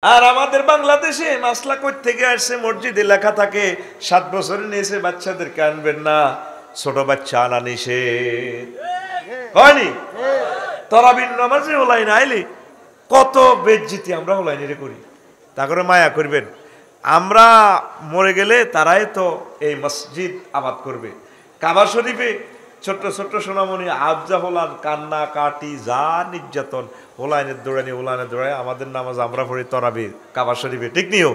আর আমাদের বাংলাদেশে মাসলা কই থেকে আসছে, মসজিদে লেখা থাকে 7 বছরের নিচে বাচ্চাদেরকে আনবেন না, ছোট বাচ্চা আনা নিষেধ। হয়নি? তরাবির নামাজে ওলাইন আইলি কত বেজ্জিতি আমরা ওলাইনে করি। তা করে মায়া করবেন, আমরা মরে গেলে তারাই তো এই মসজিদ আবাদ করবে। কাবা শরীফে ছোট্ট ছোট্ট সোনামণি আবজা হোলান কান্না কাটি যা নির্যাতন, হোলাইনের দৌড়ায় আমাদের নামাজ আমরা পড়ি তরাবি কাবা শরীফে, ঠিক নিও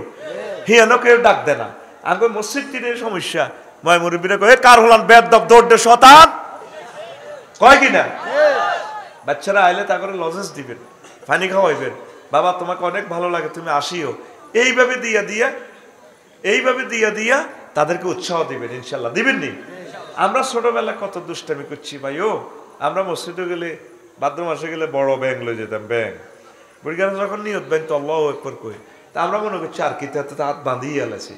হিয়ানো কেউ ডাক দেয় না। আগে মসজিদ টিনের সমস্যা, ময় মুরব্বীরা কয়ে কার হোলান বেদ দব দৌড় দে শতান কয় কিনা। বাচ্চারা আইলে তা করে লজেস দিবেন, পানি খাওয়াইবেন, বাবা তোমাকে অনেক ভালো লাগে তুমি আসিও, এইভাবে দিয়া দিয়া তাদেরকে উৎসাহ দিবেন, ইনশাল্লাহ দিবেন নি। আমরা ছোটবেলা কত দুষ্টামি করছি ভাইও, আমরা মসজিদে গেলে ভাদ্র মাসে গেলে বড় ব্যাং লয়ে যেতাম, ব্যাং বুড়িগানা যখন নিয়ত ব্যাং তো আল্লাহ একবার কই, তা আমরা মনে করছি আর কি তাতে হাত বাঁধিয়ে আলাছি,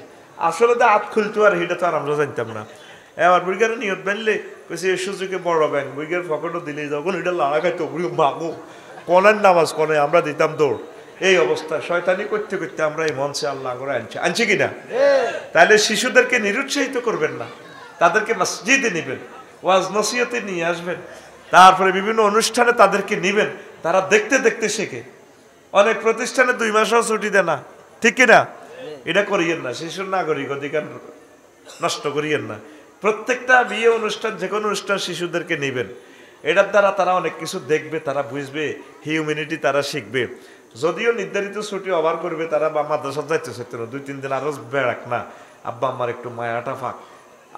আসলে তো হাত খুলতো আর সেটা তো আর আমরা জানতাম না। এবার বুড়িগানা নিয়ত বানলে কইছে এই সুযোগে বড় ব্যাং বুড়িগার ফকটও দিলে যখন এটা লাগা খাইতো বুড়ি মাগো কনের নামাজ কনে আমরা দিতাম দৌড়। এই অবস্থা শয়তানি করতে করতে আমরা এই মঞ্চে আল্লাহ করে আনছি কিনা। তাহলে শিশুদেরকে নিরুৎসাহিত করবেন না, তাদেরকে মসজিদে নিবেন, ওয়াজ নসিহতে নিয়ে আসবেন, তারপরে বিভিন্ন অনুষ্ঠানে তাদেরকে নিবেন, তারা দেখতে দেখতে শেখে। অনেক প্রতিষ্ঠানে 2 মাসও ছুটি দেয় না, ঠিক কিনা। এটা করিয়েন না, শিশুর নাগরিক অধিকার নষ্ট করিয়েন না। প্রত্যেকটা বিয়ে অনুষ্ঠান যে কোনো অনুষ্ঠান শিশুদেরকে নিবেন, এটার দ্বারা তারা অনেক কিছু দেখবে, তারা বুঝবে, হিউম্যানিটি তারা শিখবে। যদিও নির্ধারিত ছুটি ওভার করবে তারা, বা মাদ্রাসা যাইতে চাইতে না, 2-3 দিন আরো বেড়াক না, আব্বা আম্মার একটু মায়াটা পাক,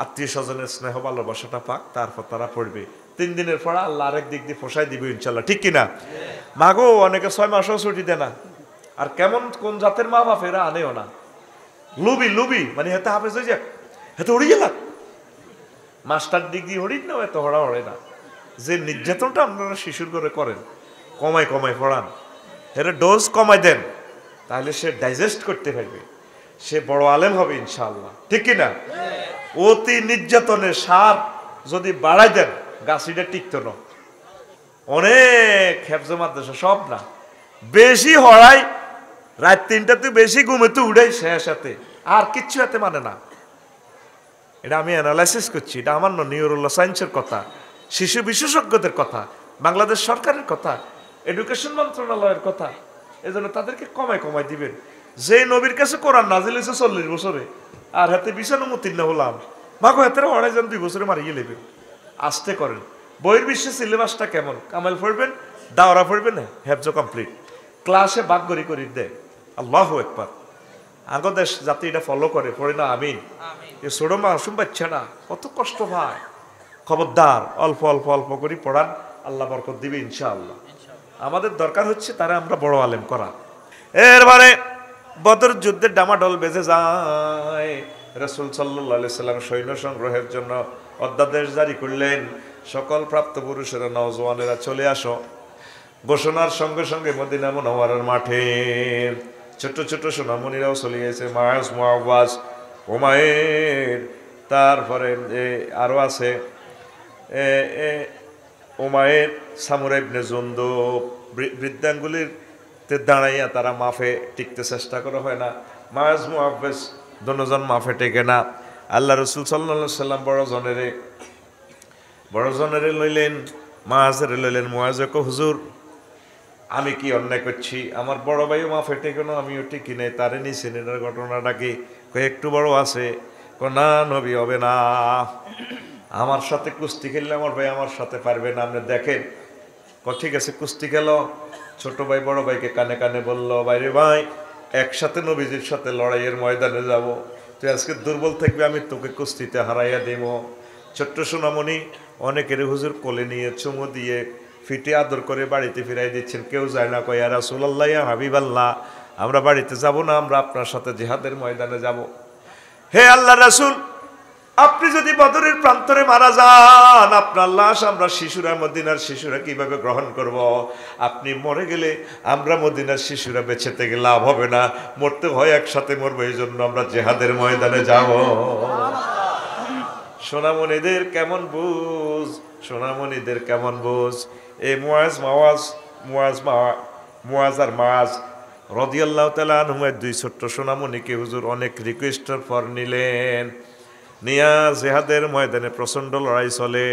আত্মীয় স্বজনের স্নেহ ভালোবাসাটা পাক, তারপর তারা পড়বে। 3 দিনের পর আল্লাহ আরেক দিক দিয়ে ফসাই দিবে ইনশাল্লাহ, ঠিক কিনা। মাগো অনেকে 6 মাসও ছুটি দেয় না, আর কেমন কোন জাতের মা বাপেরা আনেও না, লুবি মানে হেতে হাফেজ হয়ে যাক, হেতে উড়ি গেলাম মাস্টার ডিগ্রি হরিণ না, এত হড়া হরে না। যে নির্যাতনটা আপনারা শিশুর করে করেন, কমায় পড়ান, এর ডোজ কমাই দেন, তাহলে সে ডাইজেস্ট করতে পারবে, সে বড় আলেম হবে ইনশাআল্লাহ, ঠিক কিনা। অতি নির্যাতনের সার যদি বাড়াই দেন গাছিটা টিকতো না। অনেক হেফজ মাদ্রাসা সব না, বেশি হড়াই, রাত 3টাতে বেশি ঘুমেতে উড়াই, শেষ হাতে আর কিচ্ছু হাতে মানে না। এটা আমি অ্যানালাইসিস করছি, এটা আমার নিউরোলো সায়েন্সের কথা, শিশু বিশেষজ্ঞদের কথা, বাংলাদেশ সরকারের কথা, এডুকেশন মন্ত্রণালয়ের কথা। এজন্য তাদেরকে কমায় দিবেন। যে নবীর কাছে কোরআন নাজিল হয়েছে 40 বছরে, আর হাতে 95 হলাম, মাগো হাতের হড়াই যান 2 বছরে মারিয়ে নেবেন। আস্তে করেন। বইয়ের বিশ্বের সিলেবাসটা কেমন, কামাল পড়বেন, দাওরা পড়বেন, হেফজ কমপ্লিট, ক্লাসে বাক করি দেয়। আল্লাহু আকবার। আগো দেশ যাতে এটা ফলো করে, পড়ে না আমিন। এ ছোট মাসুম বাচ্চাটা কত কষ্ট পায়, খবরদার অল্প করে পড়ান, আল্লাহ বরকত দিবে ইনশাআল্লাহ। আমাদের দরকার হচ্ছে তারা আমরা বড় আলেম করা। এরবারে বদর যুদ্ধের ডামাডোল বেজে যায়, রাসূল সাল্লাল্লাহু আলাইহি সাল্লাম সৈন্য সংগ্রহের জন্য অধ্যাদেশ জারি করলেন, সকল প্রাপ্তপুরুষেরা নওজওয়ানেরা চলে আসো। ঘোষণার সঙ্গে সঙ্গে মদিনা মুনাওয়ারার মাঠে ছোট ছোট সোনামণিরাও চলে গেছে, মায়াজ মুআওয়াজ উমায়ের, তারপরে আরো আছে উমায়ের, সামুরা ইবনে জুনদুব, বৃদ্ধাঙ্গুলির দাঁড়াইয়া তারা মাফে টিকতে চেষ্টা করা হয় না, মায়াজ মুআওয়াজ দুজন মাফে টেকে না। আল্লাহ রাসূল সাল্লাল্লাহু আলাইহি সাল্লাম বড় জনেরে লইলেন, মায়াজের লইলেন। মুআজ কো হুজুর আমি কি অন্যায় করছি, আমার বড় ভাইও মাফে টেকে না, আমিও টিকি নাই, তারে নিছেন, এটার ঘটনাটা কি একটু বড় আছে। না নবী হবে না, আমার সাথে কুস্তি খেললে আমার ভাই আমার সাথে পারবে না, আপনি দেখেন। ঠিক আছে কুস্তি খেলো। ছোট ভাই বড় ভাইকে কানে কানে বলল, ভাইরে ভাই একসাথে নবীজির সাথে লড়াইয়ের ময়দানে যাব, তুই আজকে দুর্বল থাকবি, আমি তোকে কুস্তিতে হারাইয়া দেব। ছোট্ট সোনামণি অনেকের হুজুর কোলে নিয়ে চুমু দিয়ে ফিটে আদর করে বাড়িতে ফিরাই দিচ্ছেন, কেউ যায় না, কয় ইয়া রাসূলুল্লাহ ইয়া হাবিবাল্লাহ আমরা বাড়িতে যাব না, আমরা আপনার সাথে জিহাদের ময়দানে যাব। হে আল্লাহ রাসূল, আপনি যদি বদরের প্রান্তরে মারা যান, আপনার লাশ আমরা শিশুরা, মদিনার শিশুরা কিভাবে গ্রহণ করব? আপনি মরে গেলে আমরা মদিনার শিশুরা বেঁচেতে গেলে লাভ হবে না, মরতে হয় একসাথে মরবো, এই জন্য আমরা জিহাদের ময়দানে যাব। সোনামণিদের কেমন বুঝ, সোনামণিদের কেমন বুঝ। এই মুআজ আর মাআজ রাদিয়াল্লাহু তাআলা আনহু দুই ছোট্ট সোনামণিকে হুজুর অনেক রিকোয়েস্টের পর নিলেন, নিয়া জেহাদের ময়দানে প্রচণ্ড লড়াই চলে।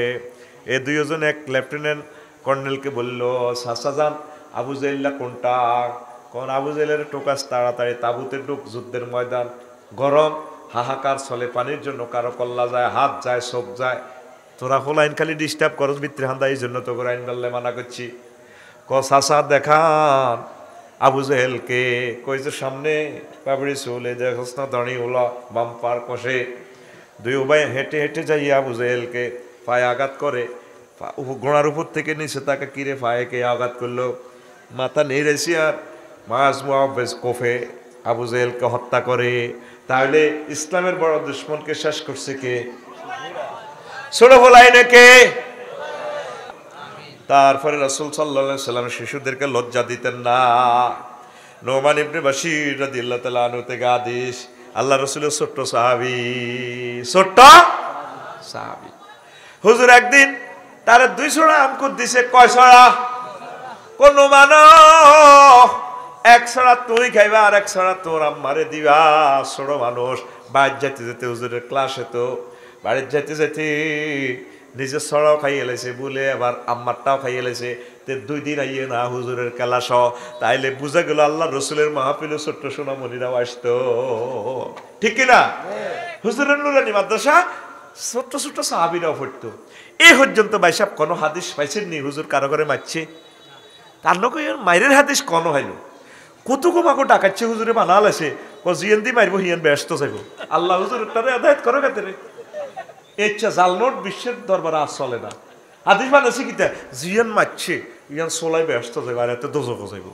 এ দুইজন এক লেফটেন্যান্ট কর্নেলকে বলল, চাচা যান আবু জাইল্লা কোনটা? কোন আবু জাইলের টোকাস, তাড়াতাড়ি তাবুতে ঢুক, যুদ্ধের ময়দান গরম, হাহাকার চলে, পানির জন্য কারো কল্লা যায়, হাত যায়, চোখ যায়, তোরা হল আইন খালি ডিস্টার্ব করস ভিতরে হান্দা, এই জন্য তোকে আইন বললে মানা করছি। ক চাচা দেখান আবু জেহেলকে। কইছে সামনে পাবড়ি চলে দেখস না দাঁড়িয়ে হলো বাম্পার কষে। দুই উভয় হেঁটে হেঁটে যাই আবু জেহেলকে পায়ে আঘাত করে, ঘোড়ার উপর থেকে নিচে তাকে কিরে পায়ে কে আঘাত করলো, মাথা নেড়েছি আর মাস মুআব্বেস কোফে আবু জেহেলকে হত্যা করে। তাহলে ইসলামের বড় দুশ্মনকে শেষ করছে কে? ছোট বলাইনে কে? তারপরে রাসূল সাল্লাল্লাহু আলাইহি সাল্লাম শিশুদেরকে লজ্জা দিতেন না। নোমান ইবনে বাশির রাদিয়াল্লাহু তাআলা আনহু থেকে আদেশ, আল্লাহ রাসূলের ছোট্ট সাহাবী, ছোট্ট সাহাবী হুজুর একদিন তারে 2 ছড়া আঙ্কুর দিছে। কয় ছড়া? কোন মানুষ এক ছড়া তুই খাইবা আর এক ছড়া তোর আম্মারে দিবা। ছোট মানুষ বাড়ি যেতে যেতে হুজুরের ক্লাসে তো বাড়ির যেতে যেতে নিজের ছড়াও খাইয়ে এলেছে বলে আবার আম্মারটাও খাইয়ে এলেছে। 2 দিন আইয়ে না হুজুরের ক্লাস, তাইলে বুঝা গেল আল্লাহ রসুলের মাহফিলে ছোট্ট সোনামণিরাও আসতো, ঠিক কিনা? হুজুরের নুরানি মাদ্রাসা ছোট্ট ছোট্ট সাহাবীরাও পড়তো। এই পর্যন্ত ভাইসাব কোনো হাদিস পাইছেন নি হুজুর কারো করে মারছে? তার লোক মাইরের হাদিস কোনো হইল কতকো মাকো ডাকাচ্ছে হুজুরে বানাল আছে, ও জিয়ান দি মারবো হিয়ান ব্যস্ত যাইব। আল্লাহ হুজুরের তারে আদায়ত করো কাতে ইচ্ছা জালনোট বিশ্বের দরবারে আর চলে না। হাদিস বানাচ্ছে কিতা জিয়ান মারছে ইয়ান সোলাই ব্যস্ত যাইব আর এত দোজক যাইব।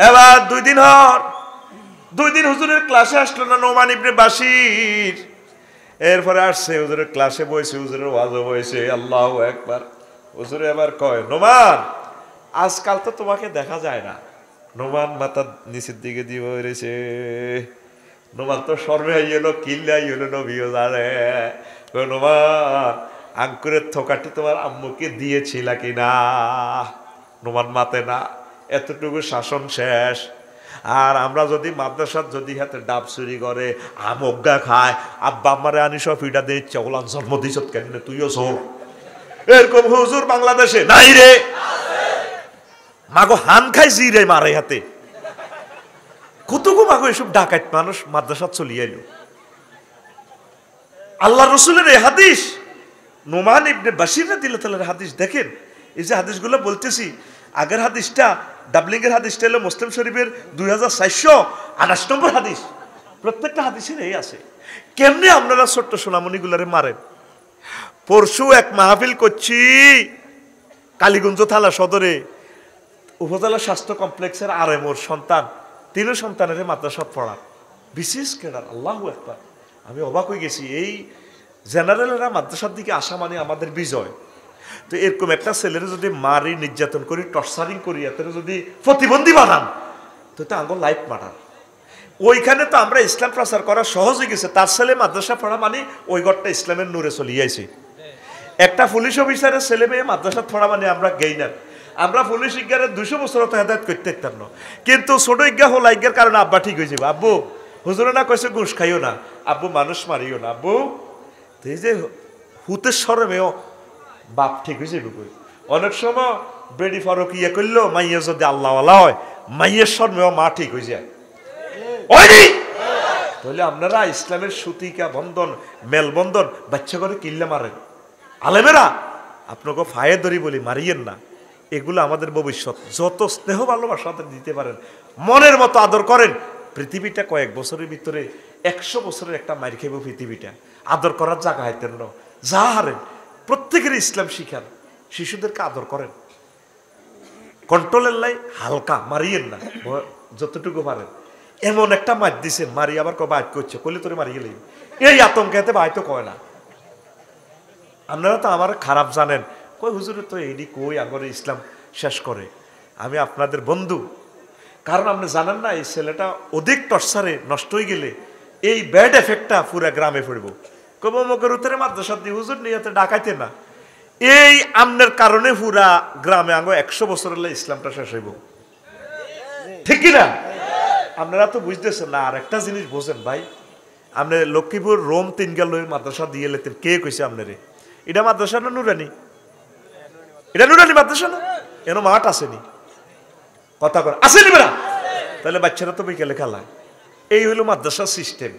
এবার 2 দিন হর 2 দিন হুজুরের ক্লাসে আসলো না নোমান ইবনে বাশির। এরপরে আসছে হুজুরের ক্লাসে বইছে, হুজুরের ওয়াজও বইছে, আল্লাহু আকবার। হুজুরে এবার কয়, নোমান আজকাল তো তোমাকে দেখা যায় না। নোমান মাথা নিচের দিকে দিয়ে রয়েছে। নোমান তো সর্বে আইলো কিল্লে আইলো নবীও জানে। নোমান আঙ্কুরের থোকাটি তোমার আম্মুকে দিয়েছিল কিনা? নোমান মাতে না, এতটুকু শাসন শেষ। আর আমরা যদি মাদ্রাসার যদি হাতে ডাব চুরি করে আমজ্ঞা খায়, আব্বা আমারে আনি সব ফিটা দিয়ে চৌলান জন্ম দিছ কেন তুইও চোর, এরকম হুজুর বাংলাদেশে নাই রে। মাগো হান খাই জি রে মারে হাতে কতগো মাগো এসব ডাকাত মানুষ মাদ্রাসা চলিয়ে এলো। আল্লাহ রসুলের এই হাদিস নোমান ইবনে বাশির রাদিয়াল্লাহু তাআলার হাদিস দেখেন। এই যে হাদিসগুলো বলতেছি, আগের হাদিসটা ডাবলিং এর হাদিসটা হলো মুসলিম শরীফের 2428 নম্বর হাদিস। প্রত্যেকটা হাদিসের এই আছে। কেমনে আপনারা ছোট্ট সোনামণিগুলারে মারেন? পরশু এক মাহফিল করছি কালীগঞ্জ থানা সদরে, উপজেলা স্বাস্থ্য কমপ্লেক্সের আরএমওর সন্তান, 3 সন্তানের মাদ্রাসা পড়ার বিশেষ কেডার। আল্লাহু আকবার, আমি অবাক হয়ে গেছি। এই জেনারেলরা মাদ্রাসার দিকে আসা মানে আমাদের বিজয়। তো এরকম একটা ছেলেরা যদি মারি, নির্যাতন করি, টর্চারিং করি, এত যদি প্রতিবন্ধী বানান তো আঙ্গুল লাইফ মাটার। ওইখানে তো আমরা ইসলাম প্রচার করা সহজ হয়ে গেছে। তার ছেলে মাদ্রাসা পড়া মানে ওই ঘরটা ইসলামের নূরে চলিয়েছে। একটা পুলিশ অফিসারের ছেলে মেয়ে মাদ্রাসা পড়া মানে আমরা গেইনার। আমরা পুলিশ ইজ্ঞানের 200 বছর তো হেদায়ত করতে পারতাম না, কিন্তু ছোট ইজ্ঞা হল ইজ্ঞার কারণে আব্বা ঠিক হয়ে যাবে। আব্বু হুজুরে না কইছে ঘুষ খাইও না, আব্বু মানুষ মারিও না, আব্বু এই যে হুতের সরমেও বাপ ঠিক হয়ে যাবে। অনেক সময় বেডি ফারুক ইয়ে করলো মাইয়া যদি আল্লাহওয়ালা হয়, মাইয়ের সরমেও মা ঠিক হয়ে যায়। তাহলে আপনারা ইসলামের সুতিকা বন্ধন, মেলবন্ধন বাচ্চা করে কিল্লে মারেন। আলেমেরা আপনাকে ফায়ে ধরি বলি মারিয়েন না। এগুলো আমাদের ভবিষ্যৎ। যত স্নেহ ভালোবাসা দিতে পারেন, মনের মতো আদর করেন, পৃথিবীটা কয়েক বছরের ভিতরে 100 বছরের একটা মার খাইব পৃথিবীটা। আদর করার জায়গা হাইতেন না, যা হারেন প্রত্যেকের ইসলাম শিখান, শিশুদেরকে আদর করেন, কন্ট্রোলের লাই হালকা মারিয়েন না, যতটুকু পারেন। এমন একটা মার দিছেন, মারি আবার বাইট করছে, কইলে তোরে মারি গেলে এই আতঙ্কে বাইতো কয় না। আপনারা তো আমার খারাপ জানেন, কই হুজুরে তো এইডি কই আগরে ইসলাম শেষ করে। আমি আপনাদের বন্ধু, কারণ আপনি জানেন না এই ছেলেটা অধিক টর্চারে নষ্ট হয়ে গেলে এই ব্যাড এফেক্টটা পুরা গ্রামে পড়ব। কব মকের উত্তরে মাদ্রাসা দিয়ে হুজুর নিয়ে ডাকাইতে না, এই আমনের কারণে পুরা গ্রামে আঙ্গ 100 বছর হলে ইসলামটা শেষ হইব। ঠিক কিনা? আপনারা তো বুঝতেছেন না। আর একটা জিনিস বোঝেন ভাই, আপনি লক্ষ্মীপুর রোম 3 গেল মাদ্রাসা দিয়ে লেতেন, কে কইছে আপনারে? এটা মাদ্রাসা না নুরানি? এটা নুরানি মাদ্রাসা না? এর মাঠ আসেনি, কথা কর আসেনি বেড়া? তাহলে বাচ্চারা তো বিকেলে খেলায়। এই হলো মাদ্রাসা সিস্টেম,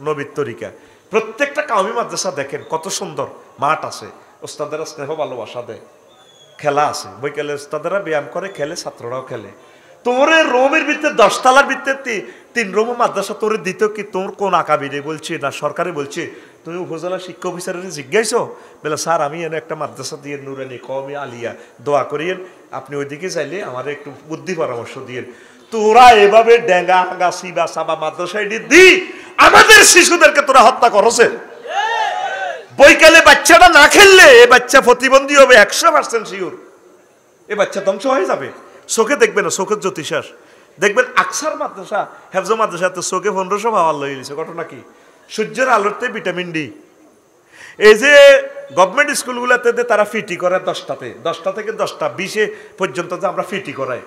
নবীর তরিকা। প্রত্যেকটা কাউমি মাদ্রাসা দেখেন কত সুন্দর, মাঠ আছে, ওস্তাদেরা স্নেহ ভালোবাসা দেয়, খেলা আছে, বৈকালে ওস্তাদেরা ব্যায়াম করে, খেলে, ছাত্ররাও খেলে। তোর রোমের ভিতরে 10 তলার ভিতরে 3 রোম মাদ্রাসা তোর দিত কি? তোর কোন আকাবিরে বলছে না সরকারে বলছে? তুমি উপজেলা শিক্ষা অফিসারের জিজ্ঞাসো বলে স্যার আমি এনে একটা মাদ্রাসা দিয়ে নুরানি কওমি আলিয়া দোয়া করিয়েন, আপনি ওইদিকে চাইলে আমার একটু বুদ্ধি পরামর্শ দিয়ে। তোরা এভাবে ডেঙ্গা গাছি বা সাবা মাদ্রাসা এটি দি আমাদের শিশুদেরকে তোরা হত্যা করছে। বৈকালে বাচ্চাটা না খেললে এ বাচ্চা প্রতিবন্ধী হবে 100% শিওর। এ বাচ্চা ধ্বংস হয়ে যাবে। চোখে দেখবেন না, চোখের জ্যোতিষাস দেখবেন। আকসার মাদ্রাসা, হেফজ মাদ্রাসা তো চোখে 1500 পাওয়ার লয়ে গেছে। ঘটনা কি? সূর্যের আলোতে ভিটামিন ডি। এই যে গভর্নমেন্ট স্কুলগুলোতে তারা ফিটি করে 10টা থেকে 10টা 20 পর্যন্ত যে আমরা ফিটি করাই।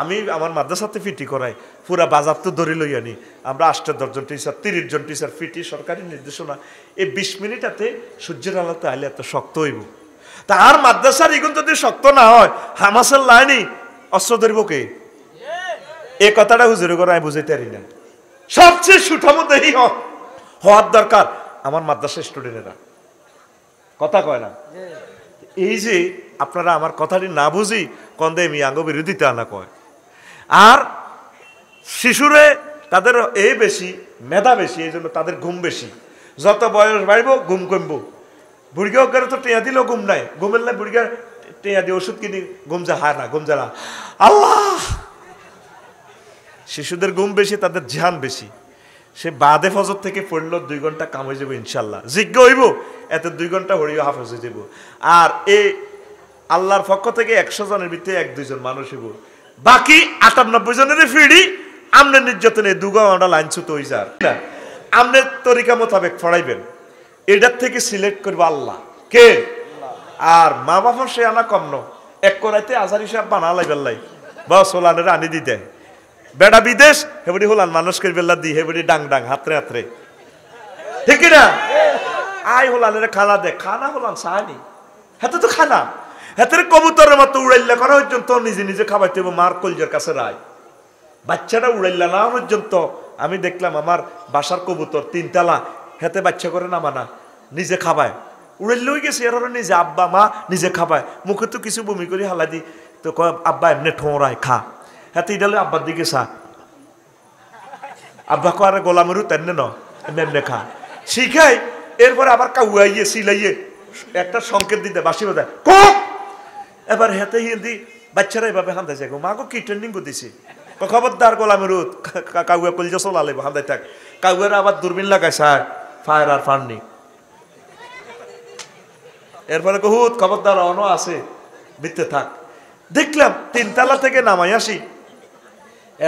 আমি আমার মাদ্রাসাতে ফিটি করাই, পুরা বাজার তো ধরে লই আনি আমরা। 8 জন টিচার, 30 জন টিচার ফিটি, সরকারি নির্দেশনা। এই 20 মিনিটাতে সূর্যের আলোতে আইলে এত শক্ত হইব। তা আর মাদ্রাসার এগুন যদি শক্ত না হয়, হামাসের লাইনি অস্ত্র ধরিব কে? এই কথাটা হুজুরে করে আমি বুঝাইতে পারি না। সবচেয়ে সুঠামো দেহি হওয়ার দরকার আমার মাদ্রাসার স্টুডেন্টেরা, কথা কয় না। এই যে আপনারা আমার কথাটি না বুঝি কন্দে মিয়াঙ্গ বিরোধিতা আনা কয়। আর শিশুরে তাদের এই বেশি মেধা বেশি, এই জন্য তাদের ঘুম বেশি। যত বয়স বাড়ব ঘুম কমবো। বুড়িগা ওখানে তো টেয়া দিলেও ঘুম নাই, ঘুমের নাই বুড়িগা টেয়া দিয়ে ওষুধ কিনি ঘুম যা হয় না, ঘুম যা না। আল্লাহ, শিশুদের ঘুম বেশি, তাদের ধ্যান বেশি। সে বাদে ফজর থেকে পড়লো 2 ঘন্টা কাম হয়ে যাবো ইনশাল্লাহ, যোগ্য হইব এত 2 ঘন্টা হরিও হাফেজ হয়ে যাব। আর এই আল্লাহর পক্ষ থেকে 100 জনের ভিতরে 1-2 জন মানুষ হইব, বাকি 98 জনের ফিরি আমনের নির্যাতনে 2 ঘন্টা লাইন ছুতো হয়ে যার না। আমনের তরিকা মোতাবেক পড়াইবেন, এটার থেকে সিলেক্ট করবো আল্লাহ কে? আর মা বাবার সে আনা কম ন, এক করাইতে আজার হিসাব বানা লাইবেল্লাই বা সোলানের আনি দিতে বেড়া বিদেশ হেবড়ি হলান মানুষ করে বেলা দি হেবড়ি ডাং ডাং হাতরে হাতরে, ঠিক না? আই হলানের খানা দে, খানা হলান চায়নি, হাতে তো খানা হাতের কবুতরের মতো উড়াইল্লা করা পর্যন্ত নিজে নিজে খাবাইতে হবে মার কলজের কাছে রায়। বাচ্চাটা উড়াইল্লা না পর্যন্ত আমি দেখলাম আমার বাসার কবুতর 3 তালা হাতে বাচ্চা করে না মানা নিজে খাবায়, উড়াইলেও গেছে এর নিজে আব্বা মা নিজে খাবায়। মুখে তো কিছু বমি করে হালা দি তো কয় আব্বা এমনি ঠোঁড়ায় খা, হাতে ইডালে আব্বার দিকে চা, আব্বা করে গোলামেরও তেমনি ন এমনি খা শিখাই। এরপরে আবার কাউয়াইয়ে সিলাইয়ে একটা সংকেত দিতে বাসি বোধ এবার হেতে হিন্দি বাচ্চারা এভাবে হান্দাই যায়। মাগো কি ট্রেনিং করতেছি, খবরদার গোলামেরও কাউয়া কলিজা চলালে হান্দাই থাক। কাউয়ার আবার দূরবীন লাগায় সার ফায়ার আর ফাননি। এরপরে কহুত খবরদার অন আছে বিতে থাক। দেখলাম 3 তালা থেকে নামাই আসি,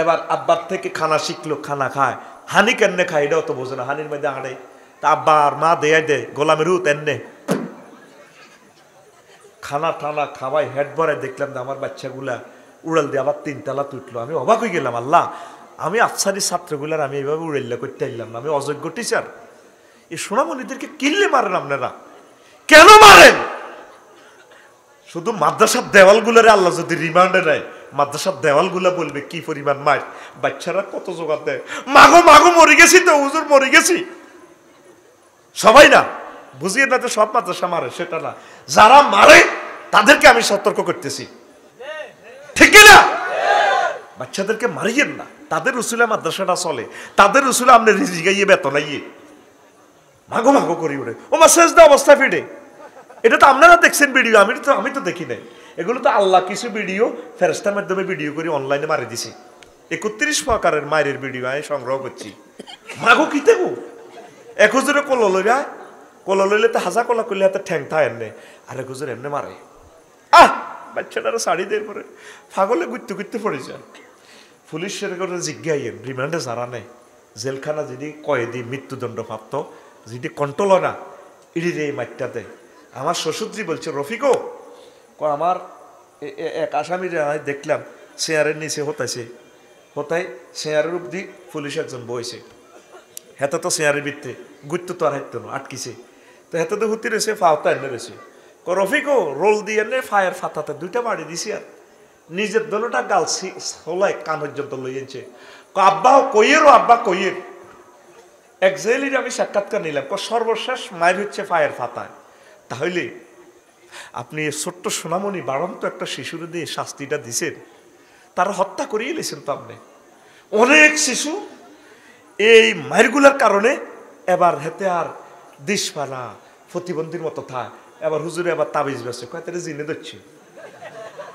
এবার আব্বার থেকে খানা শিখলো, খানা খায়। হানি কেমনে খায় এটাও তো বোঝে না, হানির মধ্যে আড়ে তা আব্বা আর মা দেয় দে গোলামের এনে খানা টানা খাওয়াই হেড ভরে। দেখলাম আমার বাচ্চাগুলা উড়াল দিয়ে আবার 3 তালা তুটলো। আমি অবাক হয়ে গেলাম, আল্লাহ আমি আফসারি ছাত্রগুলার আমি এইভাবে উড়াইল্লা করতে আইলাম না, আমি অযোগ্য টিচার। এই সোনামণিদেরকে কিনলে মারেন আপনারা, কেন মারেন? শুধু মাদ্রাসার দেওয়ালগুলোরে আল্লাহ যদি রিমান্ডে নেয়, মাদ্রাসার দেওয়ালগুলা বলবে কি পরিমাণ মার। বাচ্চারা কত জোগাড় দেয়, মাগো মাগো মরে গেছি তো হুজুর মরে গেছি। সবাই না বুঝিয়ে না যে সব মাদ্রাসা মারে সেটা না, যারা মারে তাদেরকে আমি সতর্ক করতেছি, ঠিক না? বাচ্চাদেরকে মারিয়েন না, তাদের উসুলে মাদ্রাসাটা চলে, তাদের উসুলে আপনি রিজি গাইয়ে বেতন আইয়ে মাগো মাগো করি উঠে ও মা শেষ দা অবস্থা ফিটে। এটা তো আপনারা দেখছেন ভিডিও, আমি তো দেখি নাই। এগুলো তো আল্লাহ কিছু ভিডিও ফেরেশতার মাধ্যমে ভিডিও করে অনলাইনে মারি দিছি। 31 প্রকারের মায়ের ভিডিও আমি সংগ্রহ করছি। মাগো কি দেবো এক হুজুরে কল লইরা, কল লইলে তো হাজা কলা করলে হাতে ঠ্যাং থা এমনি, আর এক হুজুর এমনি মারে। বাচ্চাটারা শাড়ি দিয়ে পরে ফাগলে ঘুরতে ঘুরতে পড়ে যায়। পুলিশের করে জিজ্ঞাইয়েন রিমান্ডে যারা নেই, জেলখানা যদি কয়েদি মৃত্যুদণ্ড প্রাপ্ত যদি কন্ট্রোল না ইডি এই মাইটটা দেয়। আমার শ্বশুরজি বলছে রফিকও আমার এক আসামির দেখলাম চেয়ারের নিচে হতাই শেয়ারের উপদি পুলিশ একজন বইছে, হেতে তো শেয়ারের ভিত্তে গুরুত্ব তো আর হাইতো না আটকিছে, তো হেতে তো হুতি রয়েছে ফাওতা এনে রয়েছে, রফিকও রোল দিয়ে এনে ফায়ার ফাতাতে 2টা বাড়ি দিছি আর নিজের দলটা গাল হলাই কান পর্যন্ত লইয়েছে, আব্বা কইয়েরও আব্বা কইয়ের। এক জেলির আমি সাক্ষাৎকার নিলাম, সর্বশেষ মায়ের হচ্ছে ফায়ার ফাতায়। তাহলে আপনি ছোট্ট সোনামণি বাড়ন্ত একটা শিশুর দিয়ে শাস্তিটা দিছেন, তারা হত্যা করিয়ে লেছেন তো আপনি। অনেক শিশু এই মায়েরগুলার কারণে এবার হেতে আর দিশপালা প্রতিবন্ধীর মতো থাক, এবার হুজুরে আবার তাবিজ বেছে কয় তারা জিনে দিচ্ছে।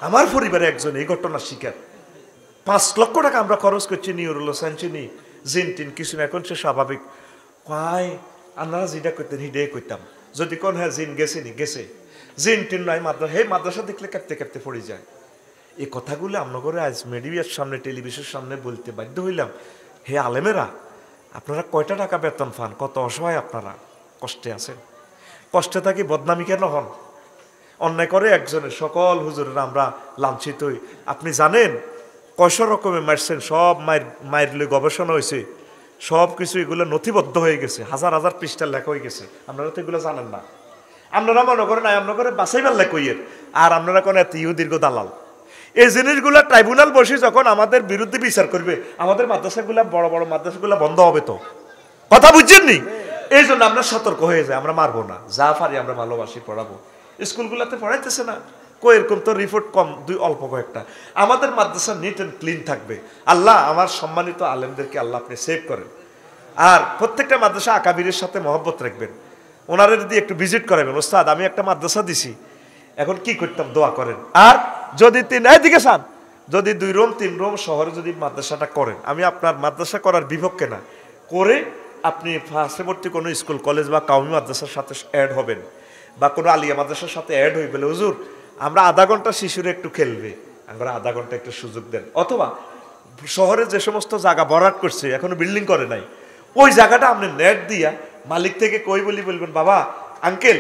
আমার পরিবারে একজন এই ঘটনার শিকার, 5 লক্ষ টাকা আমরা খরচ করছি নিউরোলোসাইন্সিনি জিন টিন কিছু না, এখন সে স্বাভাবিক। কয় আপনারা যেটা করতেন হিডে করতাম, যদি কোন হ্যাঁ জিন গেছে নি গেছে, জিন টিন নয় মাদ্রাসা, হে মাদ্রাসা দেখলে কাঁপতে কাঁপতে পড়ে যায়। এই কথাগুলো আমরা করে আজ মিডিয়ার সামনে টেলিভিশনের সামনে বলতে বাধ্য হইলাম। হে আলেমেরা, আপনারা কয়টা টাকা বেতন পান, কত অসহায় আপনারা, কষ্টে আছেন। কষ্টে থাকি বদনামি কেন হন? অন্যায় করে একজনের সকল হুজুরেরা আমরা লাঞ্ছিত হই। আপনি জানেন কয়শো রকমের মারছেন, সব মায়ের গবেষণা হয়েছে, সব কিছু এগুলো নথিবদ্ধ হয়ে গেছে, হাজার হাজার পৃষ্ঠার লেখা হয়ে গেছে। আপনারা তো এগুলো জানেন না, আপনারা মনে করেন আপনারা করে বাঁচাইবার লেখইয়ের, আর আপনারা কোন এত দীর্ঘ দালাল। এই জিনিসগুলো ট্রাইব্যুনাল বসে যখন আমাদের বিরুদ্ধে বিচার করবে, আমাদের মাদ্রাসাগুলো বড় বড় মাদ্রাসাগুলো বন্ধ হবে তো, কথা বুঝছেন নি? এই জন্য আমরা সতর্ক হয়ে যাই, আমরা মারবো না, যা পারি আমরা ভালোবাসি পড়াবো। স্কুলগুলোতে পড়াইতেছে না, এরকম তো রিপোর্ট কম, অল্প কয়েকটা। আমাদের মাদ্রাসা নিট অ্যান্ড ক্লিন থাকবে। আল্লাহ আমার সম্মানিত আলেমদেরকে আল্লাহ আপনি সেভ করেন, আর প্রত্যেকটা মাদ্রাসা আকাবিরের সাথে মহব্বত রাখবেন, ওনারা যদি একটু ভিজিট করাবেন। ওস্তাদ আমি একটা মাদ্রাসা দিছি, এখন কি করতাম দোয়া করেন। আর যদি এদিকে সান, যদি 2 রুম 3 রুম শহরে যদি মাদ্রাসাটা করেন, আমি আপনার মাদ্রাসা করার বিপক্ষে না, করে আপনি পার্শ্ববর্তী কোনো স্কুল কলেজ বা কাউমি মাদ্রাসার সাথে অ্যাড হবেন, বা কোনো আলিয়া মাদ্রাসার সাথে অ্যাড হয়ে বলে হুজুর আমরা আধা ঘন্টা শিশুরে একটু খেলবে, আমরা আধা ঘন্টা একটু সুযোগ দেন। অথবা শহরে যে সমস্ত জায়গা ভরাট করছে, এখনো বিল্ডিং করে নাই, ওই জায়গাটা আপনি নেট দিয়া মালিক থেকে কই বলবেন বাবা আঙ্কেল